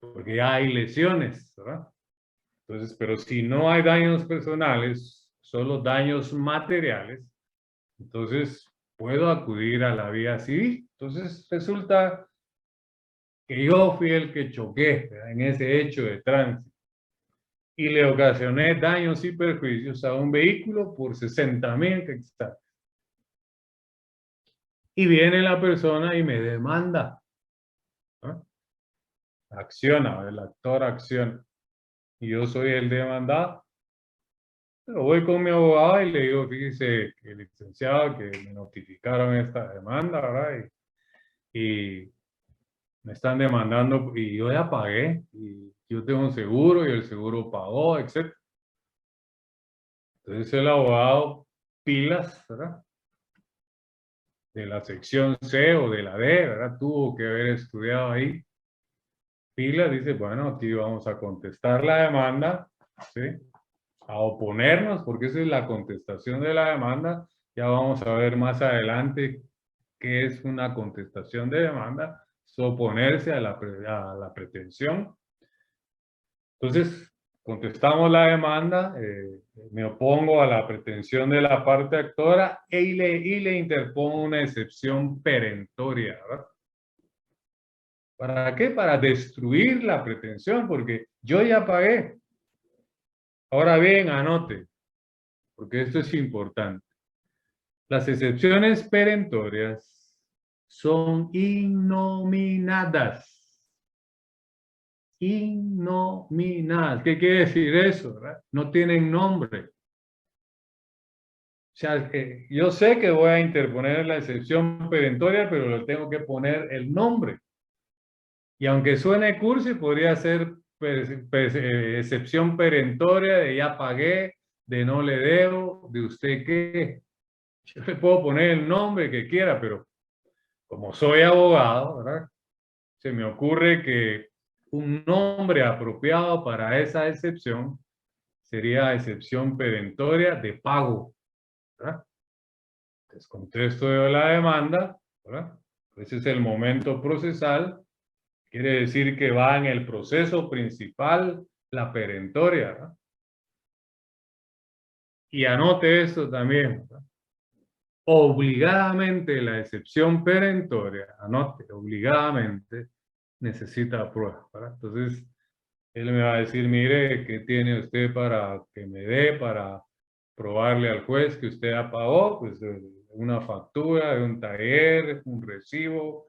porque ya hay lesiones, ¿verdad? Entonces, pero si no hay daños personales, solo daños materiales, entonces puedo acudir a la vía civil. Entonces resulta que yo fui el que choqué, ¿verdad? En ese hecho de tránsito y le ocasioné daños y perjuicios a un vehículo por 60.000 quetzales. Y viene la persona y me demanda, ¿no? Acciona, el actor acciona. Y yo soy el demandado. Pero voy con mi abogado y le digo, fíjese, que licenciado, que me notificaron esta demanda, ¿verdad? Y me están demandando y yo ya pagué y yo tengo un seguro y el seguro pagó, etc. Entonces el abogado, pilas, ¿verdad? De la sección C o de la D, ¿verdad? Tuvo que haber estudiado ahí. Pilas dice, bueno, aquí vamos a contestar la demanda, ¿sí? A oponernos, porque esa es la contestación de la demanda. Ya vamos a ver más adelante qué es una contestación de demanda, es oponerse a la pretensión. Entonces, contestamos la demanda, me opongo a la pretensión de la parte actora y le interpongo una excepción perentoria, ¿verdad? ¿Para qué? Para destruir la pretensión, porque yo ya pagué. Ahora bien, anote, porque esto es importante. Las excepciones perentorias son innominadas. Innominadas. ¿Qué quiere decir eso? ¿Verdad? No tienen nombre. O sea, yo sé que voy a interponer la excepción perentoria, pero le tengo que poner el nombre. Y aunque suene cursi, podría ser excepción perentoria de ya pagué, de no le debo, de usted qué. Yo le puedo poner el nombre que quiera, pero como soy abogado, ¿verdad? Se me ocurre que un nombre apropiado para esa excepción sería excepción perentoria de pago, ¿verdad? Entonces, contesto yo la demanda, ¿verdad? Ese es el momento procesal. Quiere decir que va en el proceso principal la perentoria, ¿verdad? Y anote esto también, ¿verdad? Obligadamente la excepción perentoria, anote, obligadamente necesita prueba, ¿verdad? Entonces, él me va a decir, mire, ¿qué tiene usted para que me dé, para probarle al juez que usted ya pagó? Pues una factura de un taller, un recibo,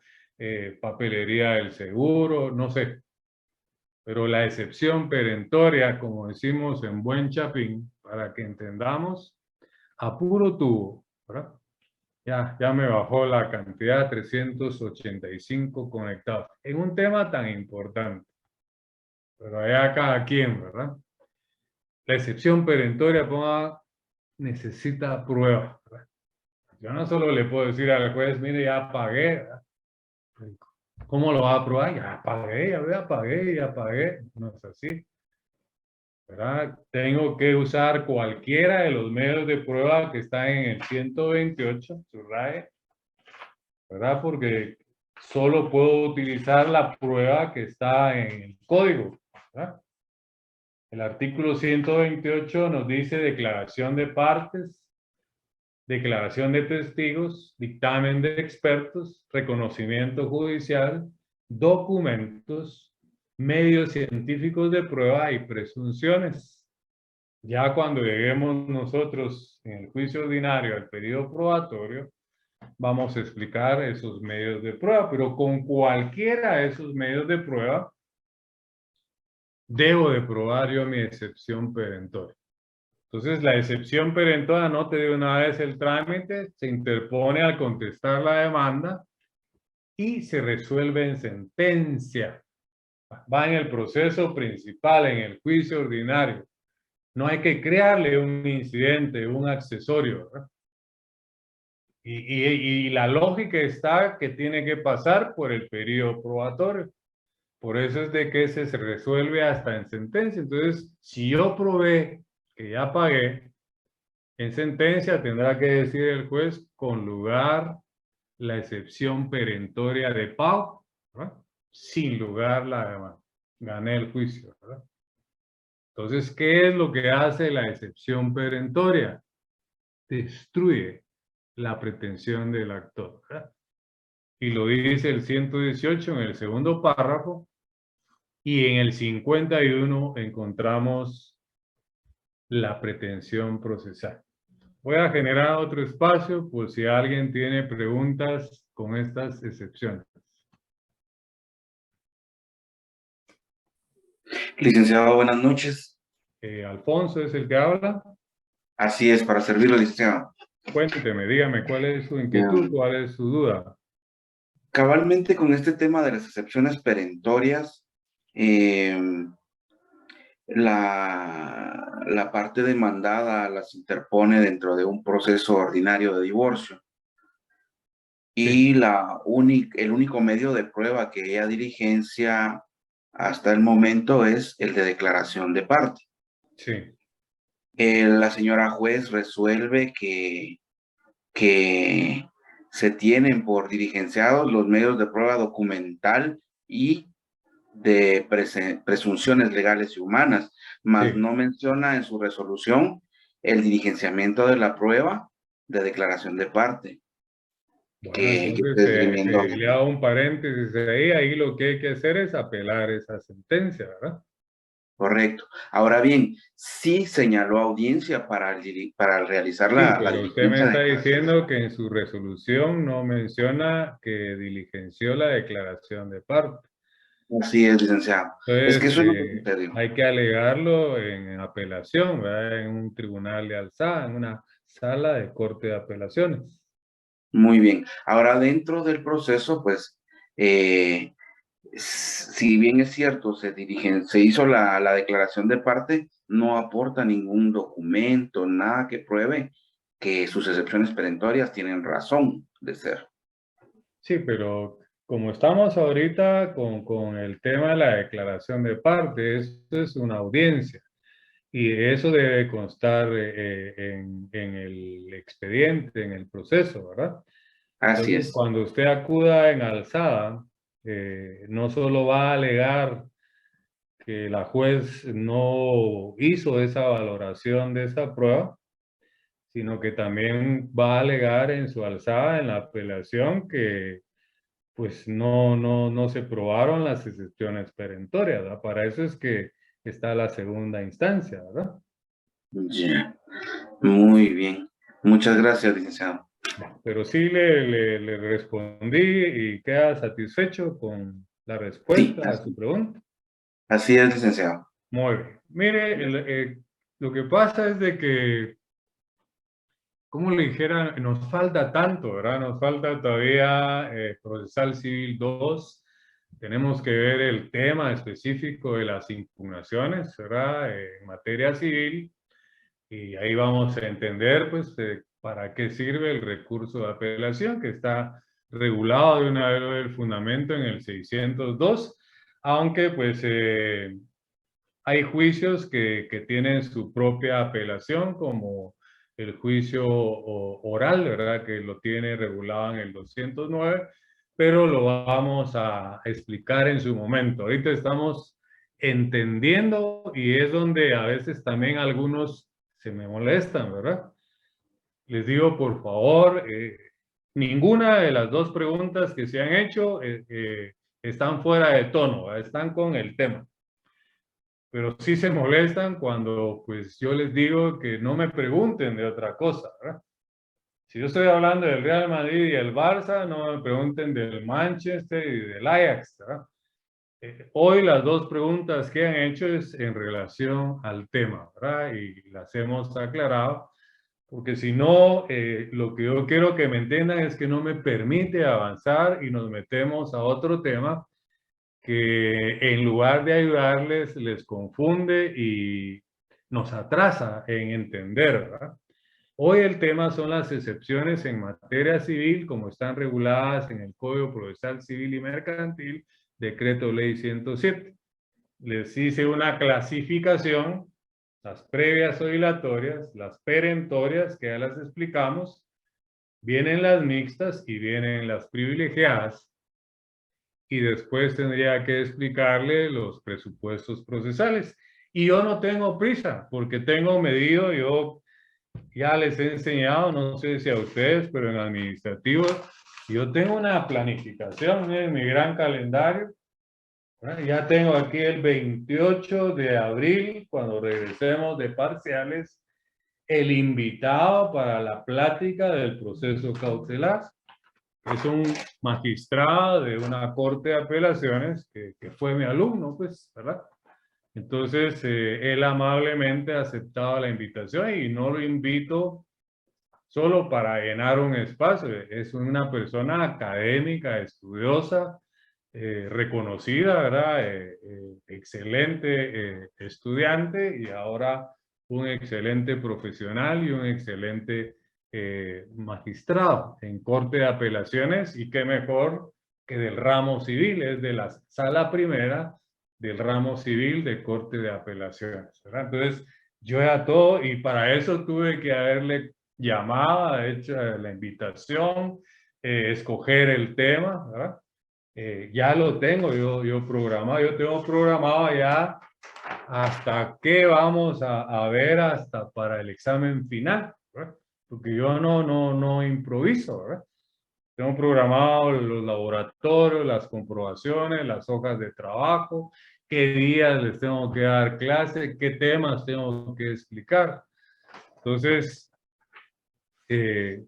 papelería del seguro, no sé. Pero la excepción perentoria, como decimos en buen chapín, para que entendamos, a puro tubo, ¿verdad? Ya me bajó la cantidad, 385 conectados. En un tema tan importante. Pero allá cada quien, ¿verdad? La excepción perentoria, ponga, necesita pruebas, ¿verdad? Yo no solo le puedo decir al juez, mire, ya pagué, ¿verdad? ¿Cómo lo va a probar? Ya pagué, ya pagué, ya pagué. No es así, ¿verdad? Tengo que usar cualquiera de los medios de prueba que están en el 128, subraye, ¿verdad? Porque solo puedo utilizar la prueba que está en el código, ¿verdad? El artículo 128 nos dice declaración de partes, declaración de testigos, dictamen de expertos, reconocimiento judicial, documentos, medios científicos de prueba y presunciones. Ya cuando lleguemos nosotros en el juicio ordinario al periodo probatorio, vamos a explicar esos medios de prueba, pero con cualquiera de esos medios de prueba, debo de probar yo mi excepción perentoria. Entonces, la excepción perentoria, anote de una vez el trámite, se interpone al contestar la demanda y se resuelve en sentencia. Va en el proceso principal, en el juicio ordinario. No hay que crearle un incidente, un accesorio, ¿verdad? Y la lógica está que tiene que pasar por el periodo probatorio. Por eso es de que se resuelve hasta en sentencia. Entonces, si yo probé que ya pagué, en sentencia tendrá que decir el juez con lugar la excepción perentoria de pago, ¿verdad? Sin lugar la demanda. Gané el juicio, ¿verdad? Entonces, ¿qué es lo que hace la excepción perentoria? Destruye la pretensión del actor, ¿verdad? Y lo dice el 118 en el segundo párrafo, y en el 51 encontramos la pretensión procesal. Voy a generar otro espacio por si alguien tiene preguntas con estas excepciones. Licenciado, buenas noches. Alfonso es el que habla. Así es, para servirle, licenciado. Cuénteme, dígame, ¿cuál es su inquietud? Bien. ¿Cuál es su duda? Cabalmente con este tema de las excepciones perentorias, la parte demandada las interpone dentro de un proceso ordinario de divorcio. Sí, Y el único medio de prueba que ella diligencia hasta el momento es el de declaración de parte. sí, La señora juez resuelve que se tienen por diligenciados los medios de prueba documental y de presunciones legales y humanas, mas sí. no menciona en su resolución el diligenciamiento de la prueba de declaración de parte, Bueno, que yo entonces estoy esgrimiendo. le hago un paréntesis ahí. Ahí lo que hay que hacer es apelar esa sentencia, ¿verdad? Correcto. Ahora bien, sí señaló audiencia para realizar Sí, la pero usted me diligencia de está declaración. diciendo que en su resolución no menciona que diligenció la declaración de parte. Así es, licenciado. Es que Entonces, eso es lo que sucedió. hay que alegarlo en apelación, ¿verdad? En un tribunal de alzada, en una sala de corte de apelaciones. Muy bien. Ahora, dentro del proceso, pues, si bien es cierto, se hizo la declaración de parte, no aporta ningún documento, nada que pruebe que sus excepciones perentorias tienen razón de ser. Sí, pero como estamos ahorita con el tema de la declaración de parte, esto es una audiencia y eso debe constar en el expediente, en el proceso, ¿verdad? Así Entonces, es. cuando usted acuda en alzada, no solo va a alegar que la juez no hizo esa valoración de esa prueba, sino que también va a alegar en su alzada, en la apelación, que pues no se probaron las excepciones perentorias, ¿verdad? Para eso es que está la segunda instancia, ¿verdad? Ya. Muy bien. Muchas gracias, licenciado. Pero sí le respondí y queda satisfecho con la Sí, respuesta a su pregunta. así es, licenciado. Muy bien. Mire, lo que pasa es de que, como le dijera, nos falta tanto, ¿verdad? Nos falta todavía procesal civil 2. Tenemos que ver el tema específico de las impugnaciones, ¿verdad? En materia civil. Y ahí vamos a entender, pues, para qué sirve el recurso de apelación, que está regulado de una vez el fundamento en el 602, aunque, pues, hay juicios que tienen su propia apelación, como el juicio oral, ¿verdad? Que lo tiene regulado en el 209, pero lo vamos a explicar en su momento. Ahorita estamos entendiendo y es donde a veces también algunos se me molestan, ¿verdad? Les digo, por favor, ninguna de las dos preguntas que se han hecho están fuera de tono, ¿verdad? Están con el tema. Pero sí se molestan cuando pues yo les digo que no me pregunten de otra cosa, ¿verdad? Si yo estoy hablando del Real Madrid y el Barça, no me pregunten del Manchester y del Ajax, ¿verdad? Hoy las dos preguntas que han hecho es en relación al tema, ¿verdad? Y las hemos aclarado, porque si no, lo que yo quiero que me entiendan es que no me permite avanzar y nos metemos a otro tema que en lugar de ayudarles, les confunde y nos atrasa en entender, ¿verdad? Hoy el tema son las excepciones en materia civil, como están reguladas en el Código Procesal Civil y Mercantil, Decreto Ley 107. Les hice una clasificación, las previas o dilatorias, las perentorias, que ya las explicamos, vienen las mixtas y vienen las privilegiadas, y después tendría que explicarle los presupuestos procesales. Y yo no tengo prisa, porque tengo medido, yo ya les he enseñado, no sé si a ustedes, pero en administrativo, yo tengo una planificación en mi gran calendario. Ya tengo aquí el 28 de abril, cuando regresemos de parciales, el invitado para la plática del proceso cautelar. Es un magistrado de una corte de apelaciones que fue mi alumno, pues, ¿verdad? Entonces, él amablemente ha aceptado la invitación y no lo invito solo para llenar un espacio. Es una persona académica, estudiosa, reconocida, ¿verdad? Excelente estudiante y ahora un excelente profesional y un excelente magistrado en Corte de Apelaciones, y qué mejor que del ramo civil, es de la sala primera del ramo civil de Corte de Apelaciones, ¿verdad? Entonces, yo era todo y para eso tuve que haberle llamado, hecho la invitación, escoger el tema, ¿verdad? Ya lo tengo yo programado, yo tengo programado ya hasta qué vamos a ver hasta para el examen final, ¿verdad? Porque yo no improviso, ¿verdad? Tengo programado los laboratorios, las comprobaciones, las hojas de trabajo, qué días les tengo que dar clase, qué temas tengo que explicar. Entonces,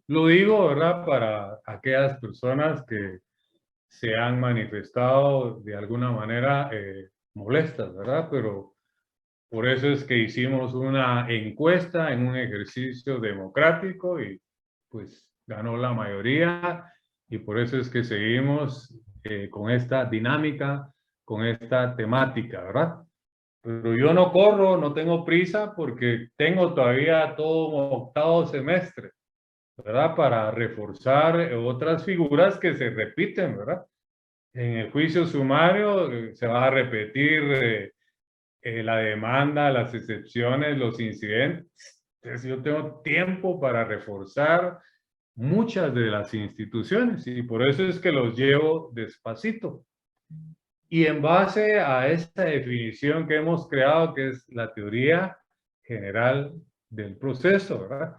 lo digo, ¿verdad? Para aquellas personas que se han manifestado de alguna manera molestas, ¿verdad? Pero por eso es que hicimos una encuesta en un ejercicio democrático y pues ganó la mayoría, y por eso es que seguimos con esta dinámica, con esta temática, ¿verdad? Pero yo no corro, no tengo prisa porque tengo todavía todo un octavo semestre, ¿verdad? Para reforzar otras figuras que se repiten, ¿verdad? En el juicio sumario se va a repetir la demanda, las excepciones, los incidentes. Entonces yo tengo tiempo para reforzar muchas de las instituciones y por eso es que los llevo despacito. Y en base a esta definición que hemos creado, que es la teoría general del proceso, ¿verdad?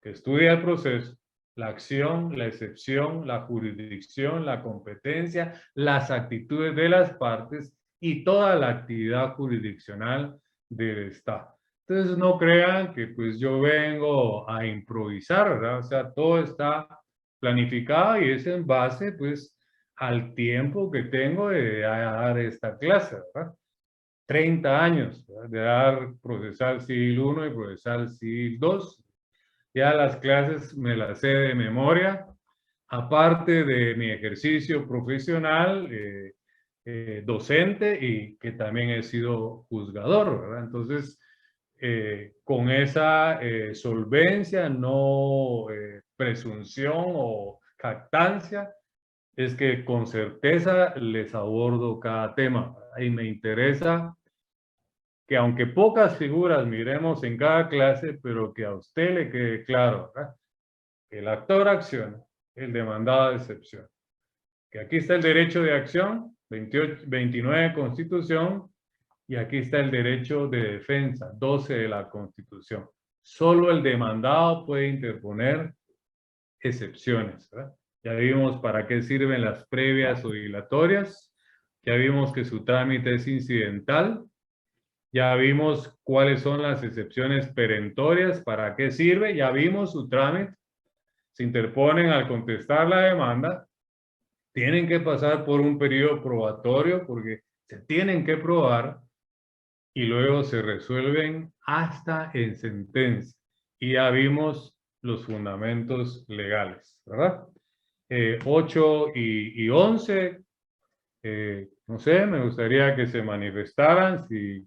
Que estudia el proceso, la acción, la excepción, la jurisdicción, la competencia, las actitudes de las partes y toda la actividad jurisdiccional del Estado. Entonces no crean que pues yo vengo a improvisar, ¿verdad? O sea, todo está planificado y es en base pues al tiempo que tengo de dar esta clase, ¿verdad? 30 años, ¿verdad? De dar procesal civil 1 y procesal civil 2. Ya las clases me las sé de memoria, aparte de mi ejercicio profesional, docente, y que también he sido juzgador, ¿verdad? Entonces, con esa solvencia, no presunción o jactancia, es que con certeza les abordo cada tema. Y me interesa que aunque pocas figuras miremos en cada clase, pero que a usted le quede claro, ¿verdad? El actor acciona, el demandado excepción. Que aquí está el derecho de acción, 29 Constitución, y aquí está el derecho de defensa, 12 de la Constitución. Solo el demandado puede interponer excepciones, ¿verdad? Ya vimos para qué sirven las previas o dilatorias, ya vimos que su trámite es incidental, ya vimos cuáles son las excepciones perentorias, para qué sirve, ya vimos su trámite, se interponen al contestar la demanda, tienen que pasar por un periodo probatorio porque se tienen que probar y luego se resuelven hasta en sentencia. Y ya vimos los fundamentos legales, ¿verdad? 8 y 11, no sé, me gustaría que se manifestaran si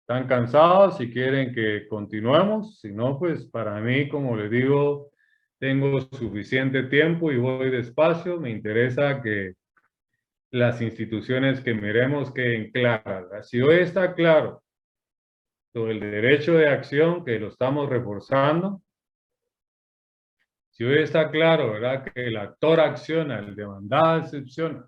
están cansados, si quieren que continuemos. Si no, pues para mí, como les digo, tengo suficiente tiempo y voy despacio. Me interesa que las instituciones que miremos queden claras, ¿verdad? Si hoy está claro sobre el derecho de acción, que lo estamos reforzando, si hoy está claro, ¿verdad?, que el actor acciona, el demandado excepciona,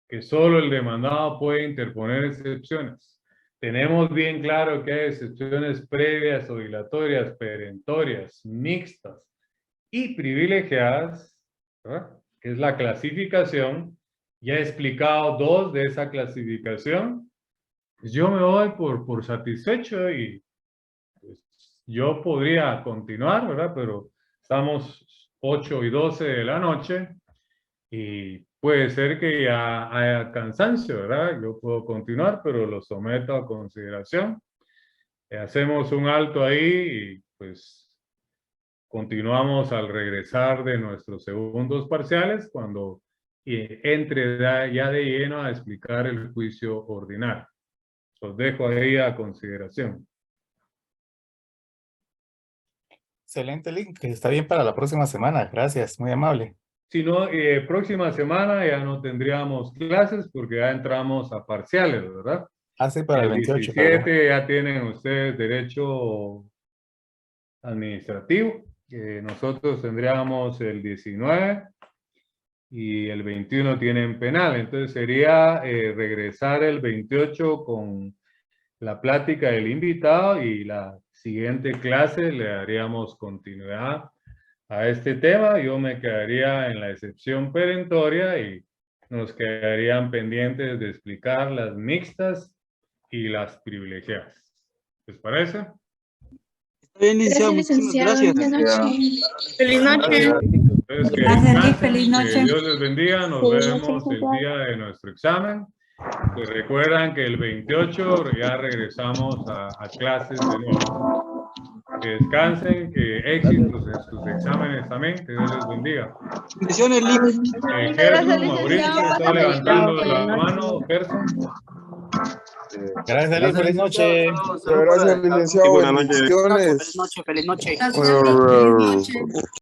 que solo el demandado puede interponer excepciones. Tenemos bien claro que hay excepciones previas o dilatorias, perentorias, mixtas y privilegiadas, ¿verdad?, que es la clasificación. Ya he explicado dos de esa clasificación. Pues yo me voy por satisfecho y pues, yo podría continuar, ¿verdad? Pero estamos 8 y 12 de la noche y puede ser que ya haya cansancio, ¿verdad? Yo puedo continuar, pero lo someto a consideración. Hacemos un alto ahí y pues continuamos al regresar de nuestros segundos parciales cuando entre ya de lleno a explicar el juicio ordinario. Los dejo ahí a consideración. Excelente link, está bien para la próxima semana. Gracias, muy amable. Si no, próxima semana ya no tendríamos clases porque ya entramos a parciales, ¿verdad? Sí, para el 28. 17 ya tienen ustedes derecho administrativo. Nosotros tendríamos el 19 y el 21 tienen penal. Entonces sería regresar el 28 con la plática del invitado y la siguiente clase le daríamos continuidad a este tema. Yo me quedaría en la excepción perentoria y nos quedarían pendientes de explicar las mixtas y las privilegiadas. ¿Les parece? Está bien, licenciado. Muchísimas gracias. Feliz noche. Entonces, que Gracias, descansen, feliz noche. que Dios les bendiga. Nos Feliz vemos noche, el día de nuestro examen. Que recuerdan que el 28 ya regresamos a clases de nuevo. Que descansen, que éxitos en sus exámenes también. Que Dios les bendiga. Bendiciones, Lick. Gerson, Mauricio, está levantando la mano. Gerson. Gracias, Lick. Feliz noche. Gracias, licenciado. Buenas noches. Bendiciones. Feliz noche, feliz noche. Feliz noche.